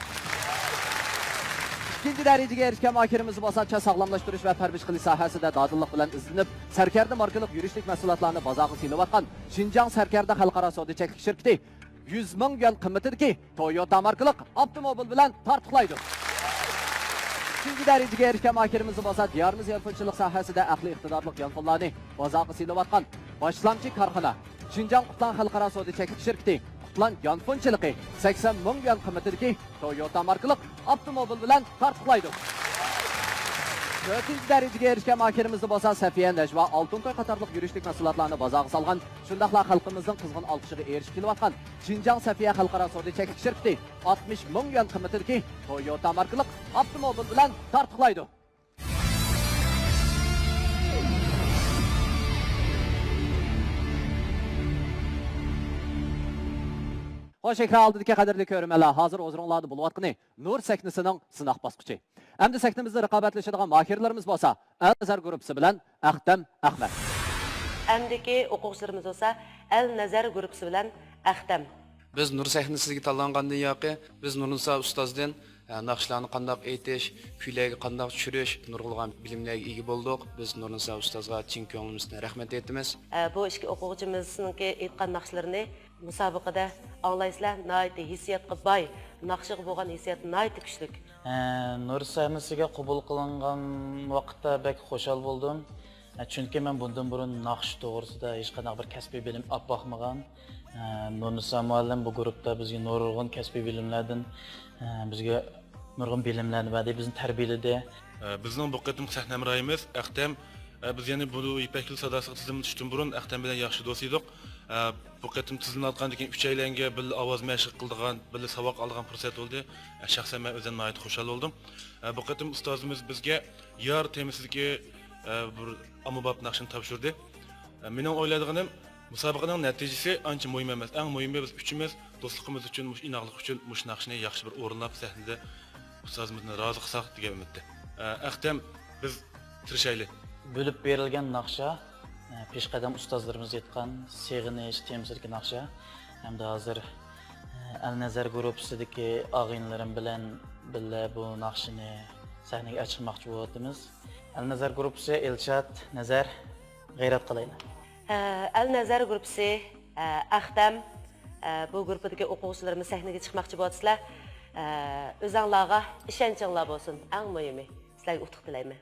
İkinci dereceye erişken mahirimiz bo'lsa sağlamlaştırış ve perviş qilish sohasida dadillik bilan izlanib, Sarkarda markalik yurishlik mahsulotlarni bozorga silayotgan Şinjan Sarkarda xalqaro savdo-cheklik shirkati 100 ming yuan qimmatidagi Toyota markalik avtomobil bilan tartiqlaydi. Üçüncü dereceye erişken mahirimiz bo'lsa diyorimiz yolfunchilik sohasida aqli iqtidorli yolfunlarni bozorga silayotgan boshlamchi korxona Şinjan Qutlan xalqaro savdo-cheklik shirkati Qutlan yolfunchiligi 80 ming yuan qimmatidagi Toyota markali avtomobil bilan tartiqlaydi. 4-chi darajaga erishgan mahirimiz bo'lsa Safiya Najva Oltintoy qatorliq yurishlik mahsulotlarni bozorga solgan, shundaqla xalqimizning qizg'in olqishiga erishib kelayotgan Şinjan Safiya xalqaro savdo-cheklik shirkati 60 ming yuan qimmatidagi Toyota markali avtomobil bilan tartiqlaydi. Xo'sh, ekran oldidagi qadrli ko'rmanlar, hozir o'zingizlarda bo'layotgani Nur sahnasining sinoq bosqichi. Endi sahnamizda raqobatlashadigan mahirlarimiz bo'lsa, Al-Nazar guruhi bilan Aqtam Ahmad. Endiki o'quvchilarimiz bo'lsa, Al-Nazar guruhi bilan Aqtam. Biz Nur sahnasiga tanlangandan yoqi, biz Nurnisa ustozdan naqshlarni qanday aytish, kuylarga qanday tushirish, nurg'ulgan bilimlarga ega bo'ldik. Biz Nurnisa ustozga chin ko'nglimizdan rahmat aytamiz. Bu ikki o'quvchimizning aytgan naqshlarini musobaqada anglaysizlar, nihoyatda hissiyotga boy, naqshiga bo'lgan hissiyat nihoyatda kuchli. Nur sahnasiga qabul qilingan vaqtda bek xushal bo'ldim. Chunki men bundan burun naqsh to'g'risida hech qanday bir kasbiy bilim olib boqmagan. Nurnisa muallim bu guruhda bizga nurg'un kasbiy bilimlardan bizga nurg'un bilimlarni berdi, bizni tarbiyaladi. Bizning bu qatimki sahna hamrohimiz Aqtam. Biz yana bu Ipak yo'li sadosiga tizimga tushdan burun Aqtam bilan yaxshi do'st edik. Bu qatim tizimlatqandan keyin 3 aylanga bir ovoz mashq qildigan, bir saboq olgan fursat bo'ldi. Shaxsan men o'zim nihoyat xushal bo'ldim. Bu qatim ustozimiz bizga yor temasidagi bir ommabop naqshni topshirdi. Mening o'ylaydiganim musobaqaning natijasi ancha muhim emas. Eng muhimi biz uchimiz do'stligimiz uchun, mush inoqlik uchun mush naqshni yaxshi bir o'rinlab sahnada ustozimizni rozi qilsak degan umidda. Aqtam biz tirishaylik. Bölüp berilgan naqsha, peshqadam ustozlarimiz aytgan seg'inish temasidagi naqsha hamda hozir Al-Nazar gruppasidagi og'inlarim bilan birga bu naqshni sahnaga chiqmoqchi bo'lyapmiz. Al-Nazar gruppasi Elshad, Nazar g'ayrat qilaylik. Al-Nazar gruppasi Aqtam bu gruppadagi o'quvchilarimiz sahnaga chiqmoqchi bo'lasizlar. O'zinglarga ishonchinglar bo'lsin. Eng muhimi sizlarga utuq tilayman.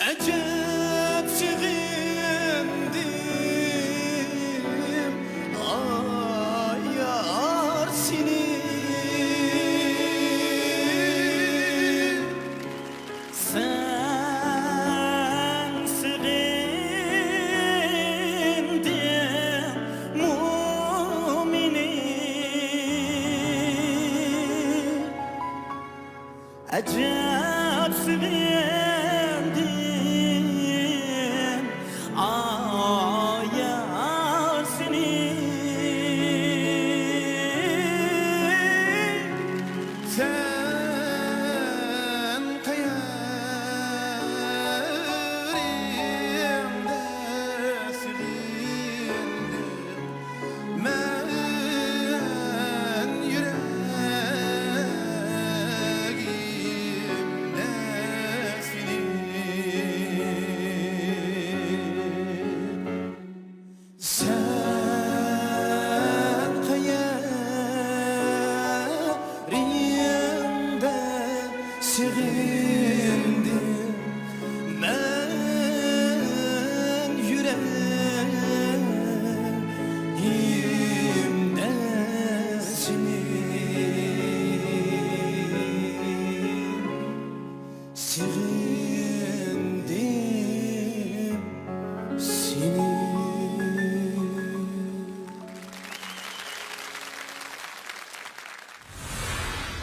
Acep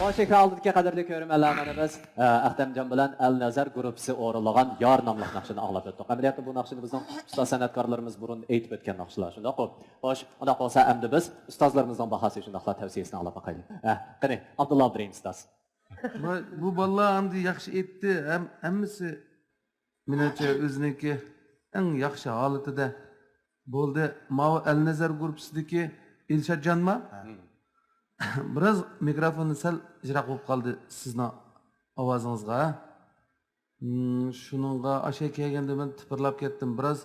Hoş ekrandaki qadrli ko'rmanlarimiz Ahtamjon bilan Al-Nazar gruppasi o'rinlagan Yor nomli naqshini anglab o'tdik. Amaliyotda bu naqshini bizning ustoz san'atkorlarimiz burun aytib o'tgan naqshlar. Shunday qo'p. Xo'sh, unda qolsa endi biz ustozlarimizning bahasi shundaqlar tavsiyasini anglab boqaylik. Qani, Abdulloh Ibrahim ustoz. Bu bolalar endi yaxshi aytdi. Hammasi menimcha o'ziniki eng yaxshi holatida bo'ldi. Mao Al-Nazar gruppasidagi Elshadjonmi? Biraz mikrofonni sal ijroq bo'lib qoldi sizning ovozingizga. Shuningga asha kelganda men tipirlab ketdim. Biraz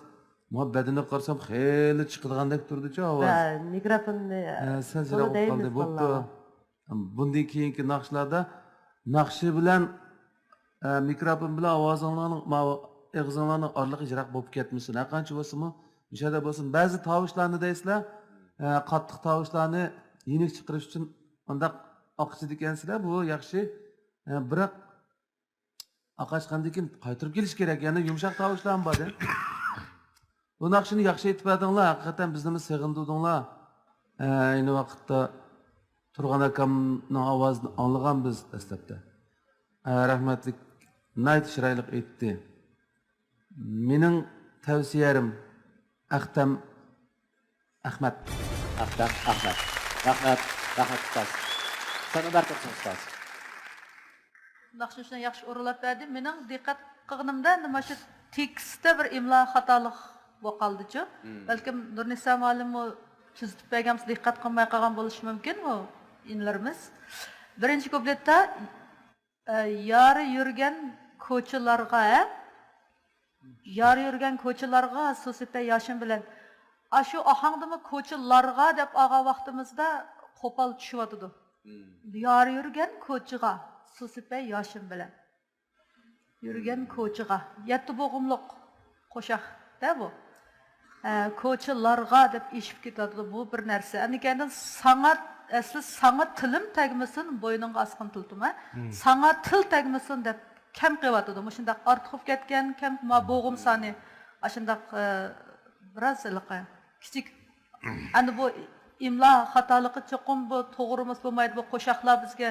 muhabbatini qarsam xeyli chiqadigandak turdi-chi ovoz. Mikrofonni sal ijroq bo'lib qoldi. Bo'pti. Bundan keyingi naqshlarda naqshi bilan mikrofon bilan ovozinglarning og'zinglarning orliq ijroq bo'lib ketmisin. Qancha bo'lsa-mu, o'shada bo'lsin. Ba'zi tovushlarni deysizlar, qattiq tovushlarni yenik chiqarish uchun undaq oqchid ekansizlar, bu yaxshi. Biroq oqashgandan keyin qaytarib kelish kerak, ya'ni yumshoq tovushlar ham bor-da. Bu naqshini yaxshi aytib berdinglar, haqiqatan bizni seg'indirdinglar. Ayni vaqtda Turg'an akamning ovozini anglagan biz dastlabda. Rahmatlik nayt chiroyli aytdi. Mening tavsiyalarim Ahtam Ahmad. Rahmat ustoz. Sana barkatsin ustoz. Naqshni yaxshi o'rlab berdi. Mening diqqat qilganimda nima shu tekstda bir imlo xatolik bo'lib qoldi-chi. Balkim Nurnisa muallim tuzib berganmiz, diqqat qilmay qolgan bo'lishi mumkin bu inlarimiz. Birinchi kupletda yori yurgan ko'chalarga so'sipa yoshim bilan Aşu ahangdımı koçularga dep ağa vaqtimizda qo'pol tushyotidi. Yor yurgan ko'chiga Susipay yoshim bilan. Yurgan ko'chiga 7 bo'g'imliq qo'shiq da bu. Ko'chilarga deb eshib ketadi bu bir narsa. Anikandan san'at asli san'at tilim tagmasin bo'yningga asqin tiltuma. San'at til tagmasin deb kam qilyotidi. Shundaq ortiqib ketgan kam bo'g'im soni ashundaq biraz iliqi. Kichik ana bu imlo xatoligi cho'qim bu to'g'rimiz bo'lmaydi bu qo'shiqlar bizga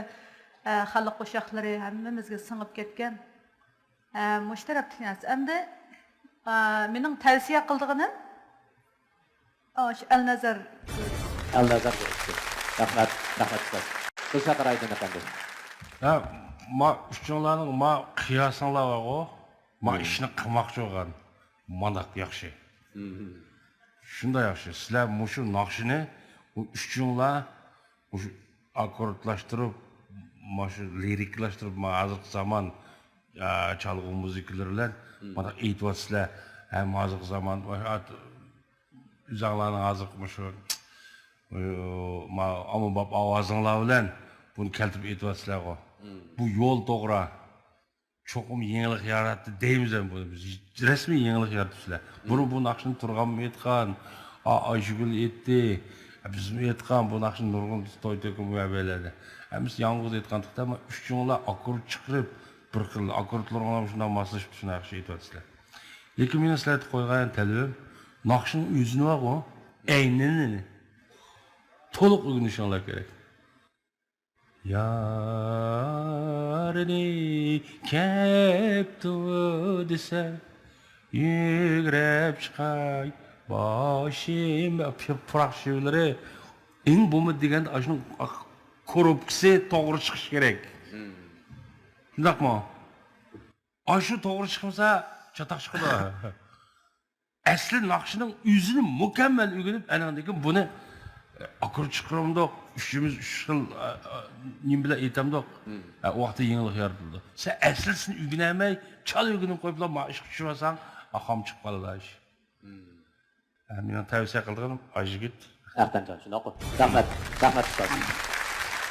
xalq qo'shiqlari hammamizga singib ketgan. Mushtarak narsa. Endi mening tavsiya qildiganim Al-Nazar. Rahmat ustoz. Xushxabar ayting efendim. Ma uchunlarning ma qiyosinglar bor-ku. Ma ishni qilmoqchi bo'lgan. Mana yaxshi. Shunday yaxshi. Sizlar mushu naqshini uchunlar mushu akkordlashtirib, mushu liriklashtirib, hozirgi zamon chalg'u muzikalar bilan mana aytyapsizlar. Ham hozirgi zamon uzaqlarning hozirgi mushu ommabop ovozinglar bilan buni keltirib aytyapsizlar-ku. Bu yo'l to'g'ri. Çoğum yenilik yarattı deyimiz bunu biz resmi yenilik yarattılar. Bunu bu naqshni Turg'an aytgan, Ayşegül aytdi, bizim aytgan bu naqshni nurg'un to'ytekin va beladi. Biz yolg'iz aytganlikda ama uch jumla akkord chiqarib bir xil akkordlarga shunday moslashib shuni yaxshi aytyapsizlar. Lekin men sizlarga qo'ygan talabim naqshning o'zini bor-ku, aynini to'liq o'rganishinglar kerak. Yarını keptu dese yügrep çıkay başım pırak şeyleri en bomba diyen aşının korupkisi doğru çıkış gerek. Şundak mı? Aşı doğru çıkmasa çatak çıkıdı. Asli nakşının yüzünü mükemmel öğrenip en andaki bunu akır çıkarımda üçümüz 3 yıl nim bile eğitimde o vakti yenilik yaratıldı. Sen aslisini öğrenemey, çal öğrenip koyup maaş düşürsen akam çıkıp kalır iş. Benim tavsiye kıldığım acı git. Ahtamjon shunday qo'y. Rahmat ustoz.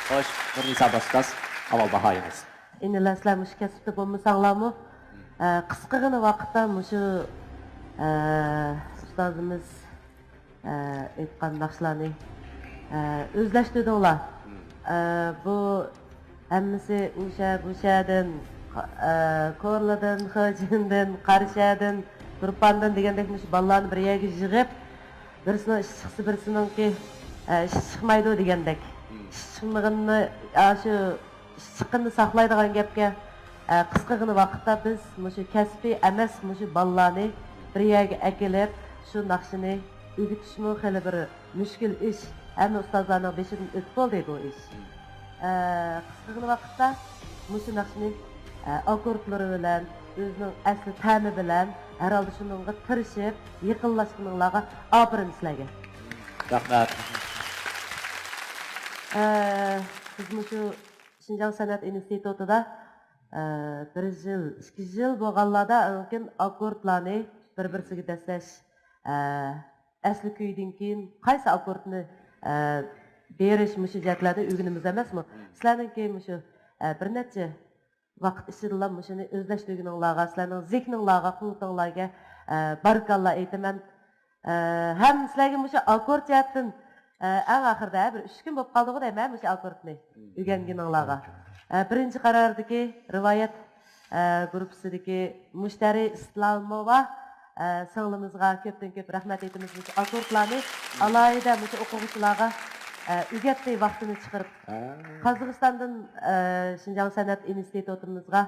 Xo'sh, Nurnisa ustoz, avval bahoyingiz. Inilaslar mush kasbda bo'lmasanglarmi? Qisqagina vaqtda mushu ustozimiz aytgan naqshlarni o'zlashtirdinglar. Bu hammasi o'shadan ko'rladan, xojindan, qarshadan, turpandan degandek mush bolalarni bir yerga yig'ib, birisini ish chiqsa birisininki ish chiqmaydi degandek. Ish chiqmaganini shu chiqqinni saqlaydigan gapga qisqagina vaqtda biz mushu kasbiy emas mushu bolalarni bir yerga akilib shu naqshini o'rgatishmi xili bir mushkul ish. Hamma ustozlarning beshidan o'tib bo'ldi bu ish. Qisqagina vaqtda mushu naqshni akkordlari bilan o'zining asli ta'mi bilan har holda shunga tirishib yaqinlashganlarga ofirin sizlarga. Rahmat. Biz mushu Şinjan Sanat İnstitutida 1 yil, 2 yil bo'lganlarda mumkin akkordlarni bir-birisiga daslash, asli kuydan keyin qaysi akkordni berish mushu jihatlarda o'rganimiz emasmi? Sizlarning keyin mushu bir necha vaqt ichida mushuni o'zlashtirganinglarga, sizlarning zihninglarga, quvvatinglarga barakalloh aytaman. Ham sizlarga mushu akkord jihatdan eng oxirida bir 3 kun bo'lib qoldi deyman mushu akkordni o'rganganinglarga. Birinchi qarordagi rivoyat gruppasidagi Mushtari Islomova singlimizga ko'pdan ko'p rahmat aytamiz. Mushu akkordlarni alohida mushu o'quvchilarga o'rgatdi vaqtini chiqarib. Qozog'istondan Şinjan Sanat institutimizga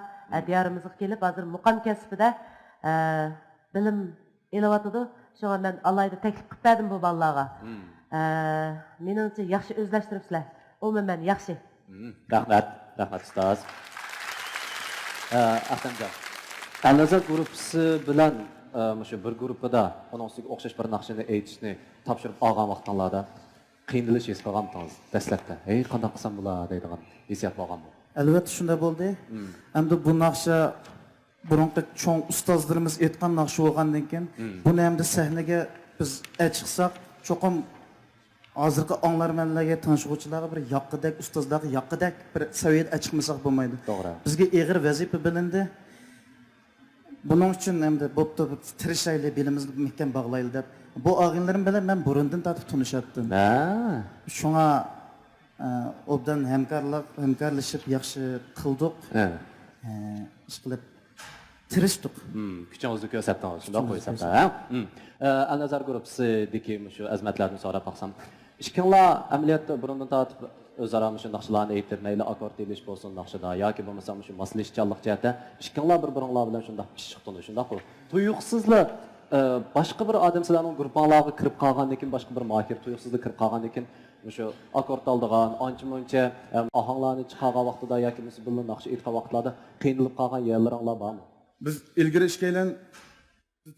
diyorimizga kelib, hozir muqam kasbida bilim elyotdi. Shunga men alohida taklif qilib berdim bu bolalarga. Menimcha yaxshi o'zlashtiribsizlar. Umuman yaxshi. Rahmat ustoz. Ahtamjon. Al-Nazar gruppasi bilan shu bir guruhida uning o'xshash bir naqshini aytishni topshirib olgan vaqtlarda qiynalish his qilgansiz dastlabda. Ey, qanday qilsam bo'lar deydigan hissiyat bo'lganmi? Albatta shunday bo'ldi. Hamda bu naqsha burunqi cho'ng ustozlarimiz aytgan naqsha bo'lgandan keyin buni hamda sahnaga biz chiqsak, cho'qim hozirgi anglarmanlarga, tanishuvchilarga bir yoqqidek, ustozlarga yoqqidek bir saviyada chiqmasak bo'lmaydi. To'g'ri. Bizga og'ir vazifa bilindi. Buning uchun hamda bo'pti, tirishaylik, belimizni mahkam bog'laylik deb bu og'inlarim bilan men burundan tortib tunishatdim. Shunga obdan hamkorlashib yaxshi qildik. Ish qilib tirishdik. Kuchingizni ko'rsatdingiz, shunday qo'ysam-da. Al-Nazar gruppasidagi shu azmatlarni so'rab baqsam, ishkinglar amaliyotda burundan tortib o'zaro shu naqshlarni aytib, mayli akkord elish bo'lsin naqshida yoki bo'lmasa shu moslashchanlik jihatda ishkinglar bir-biringlar bilan shunday ish chiqdingiz, shunday-ku. Tuyuqsizlar boshqa bir odam sizlarning guruhinglarga kirib qolgandan keyin boshqa bir mohir tuyuqsizlik kirib qolgandan keyin shu akkord oldigan, ancha-muncha ohanglarni chiqargan vaqtida yoki bir naqsha aytgan vaqtlarda qiynalib qolgan yerlaringlar bormi? Biz ilgari ishlaylan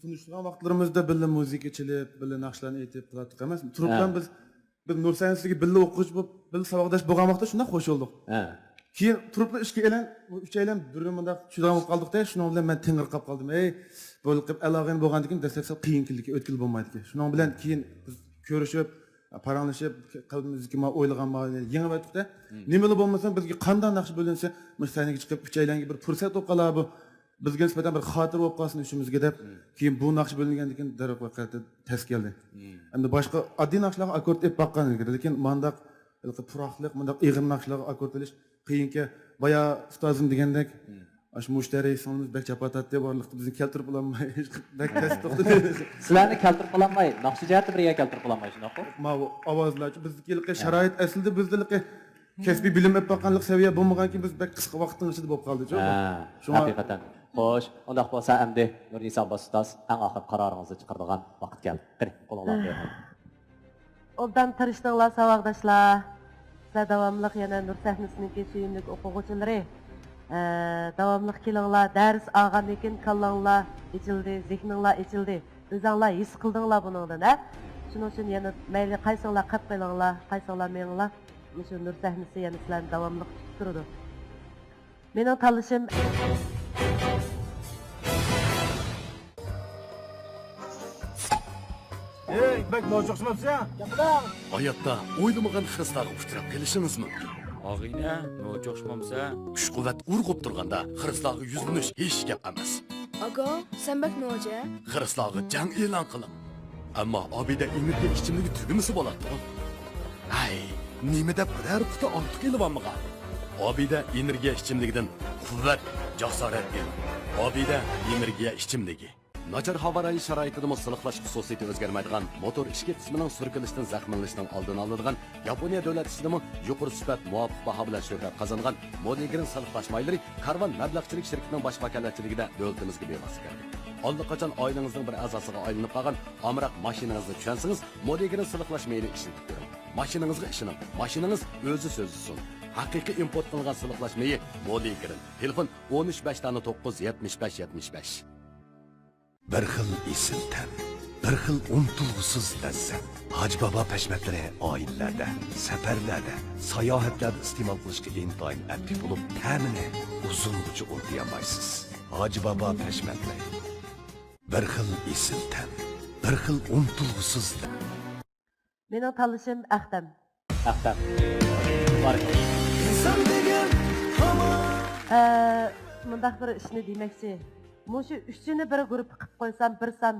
tunishgan vaqtlarimizda birga muzika chalib, birga naqshlarni aytib turdik emasmi? Turibdan biz Nur Saynisga birga o'quvchi bo'lib, birga saboqdosh bo'lgan vaqtda shunday qo'sh bo'ldik. Keyin turiblar ishga elan, uchaylan birga chudan bo'lib qoldik-da, shuning bilan men tingir qolib qoldim. Ey, bo'lib aloqani bo'lgandan keyin dastlabki qiyinchilikka o'tkil bo'lmaydi. Shuning bilan keyin biz ko'rishib, paranglashib, qalbimizga o'ylagan yangi vaqtda nima bo'lmasa bizga qanday naqsh bo'linsa, sahnaga chiqib uchaylanga bir fursat bo'lib qolar bu. Bizga nisbatan bir xotir bo'lib qolsin ishimizga deb, keyin bu naqsh bo'lingandan keyin darrov vaqtda tez keldi. Endi boshqa oddiy naqshlarga akkord deb baqqan edi, lekin mandaq puroqlik, mandaq ig'ir naqshlarga akkord qilish qiyinki. Boya ustozim degandek, ash mushtari sonimiz bek chapatat deb borliqda bizni keltirib olmay, bek tez to'xtadi. Sizlarni keltirib olmay, naqsh jihatda birga keltirib olmay shunday-ku. Ma ovozlar, bizdagi sharoit aslida bizdagi kasbiy bilim olib baqqanlik saviya bo'lmaganki biz bek qisqa vaqtning ichida bo'lib qoldi-ku. Haqiqatan. Xo'sh, undaq bo'lsa endi Nurnisa ustoz eng oxir qaroringizni chiqaradigan vaqt keldi. Qani, qo'linglarni bering. Obdan tirishdilar saboqdoshlar. Sizlar davomli yana Nur sahnasining suyimli o'quvchilari. Davomli kelinglar, dars olgandan keyin kallanglar ichildi, zihninglar ichildi. O'zinglar his qildinglar buningdan, ha? Shuning uchun yana mayli qaysinglar qilib qo'yinglar, qaysinglar meninglar. Shu Nur sahnasi yana sizlarni davomli tutib turadi. Mening tanlashim Ey, bek nojoqsizmabsan? Gapidan. Hayotda o'ylamagan xiristlarga uchrab kelishimiz mumkin. Og'ina, nojoqsizmabsa, Kuch-quvvat urg'ib turganda xiristlarga yuzlanish hech gap emas. Aga, sen bek noja? Xiristlarga jang e'lon qiling. Ammo Obida energiya ichimligi tugimisi bo'ladi. Hay, nima deb biror quti ortiq elvanmagan. Obida energiya ichimligidan quvvat, jasorat ber. Obida energiya ichimligi. Nachar havo rayi sharoitida siliqlash xususiyati o'zgarmaydigan motor ichki qismining surkilishdan zaxmlanishining oldini oladigan Yaponiya davlat ishidimi yuqori sifat muvofiq baho bilan shuhrat qozongan Modigrin siliqlash maylari Karvan mablag'chilik shirkatining bosh vakolatchiligida davlatimizga bevosita keldi. Allaqachon oilangizning bir a'zosiga aylanib qolgan amroq mashinangizni tushunsangiz, Modigrin siliqlash mayli ishlatib ko'ring. Mashinangizga ishoning. Mashinangiz o'zi so'zlisin. Haqiqiy import qilingan siliqlash mayi Modigrin. Telefon 13 Bir xil esil tan, bir xil unutilg'usiz lazzat. Haj Baba pashmatlari oilalarda, safarlarda, sayohatlarda iste'mol qilishga intoyin addiy bo'lib, ta'mini uzungacha unutmaysiz. Haj Baba pashmatlari. Bir xil esil tan, bir xil unutilg'usiz. Mening tanishim Axtam. Axtam. Bor. Mundaq bir ishni demoqchi. Mushu uchini bir guruh qilib qo'ysam, bir san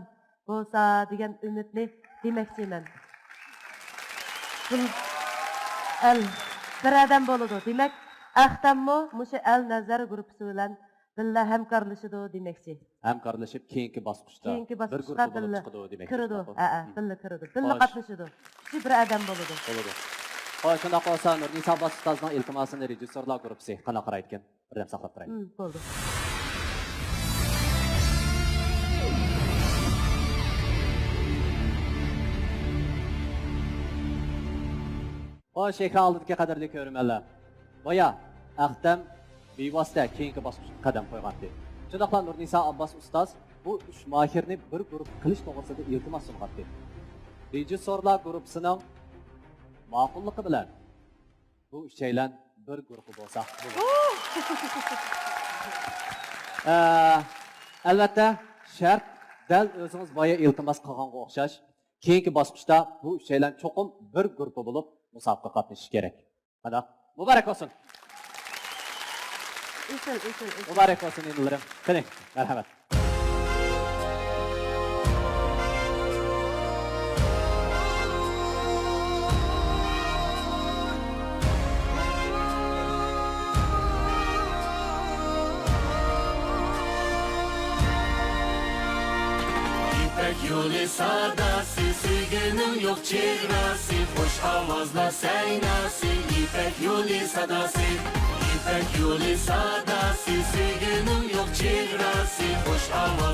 bo'lsa degan umidni demoqchiman. El bir odam bo'ladi. Demak, Axtammo mushu el nazar guruhi bilan billa hamkorlashadi demoqchi. Hamkorlashib keyingi bosqichda bir guruh bo'lib chiqadi demak. Kiradi. Billa kiradi. Billa qatnashadi. Shu bir odam bo'ladi. Bo'ladi. Xo'sh, shunday qolsa Nurnisa Abbos ustozning iltimosini rejissyorlar guruhi qanaqa qaraydi ekan? Birdan saqlab turaylik. Bo'ldi. Xo'sh, ekran oldidagi qadrli ko'rmanlar. Boya Axtam bevosita keyingi bosqichga qadam qo'ygandi. Shundaqla Nurnisa Abbos ustoz bu 3 mohirni bir guruh qilish to'g'risida iltimos sunqatdi. Rejissyorlar guruhining ma'qulligi bilan bu uchaylan bir guruh bo'lsa albatta shart dal o'zingiz boya iltimos qilganga o'xshash keyingi bosqichda bu uchaylan cho'qim bir guruh bo'lib musobaqa qatnashishi kerak. Mana muborak bo'lsin. Muborak bo'lsin indilarim. Qiling, marhamat. Yolu sadası, sevginin yok çehresi, hoş avazla seynası. İpek yolu sadası, İpek yolu sadası, sevginin yok çehresi, hoş avaz.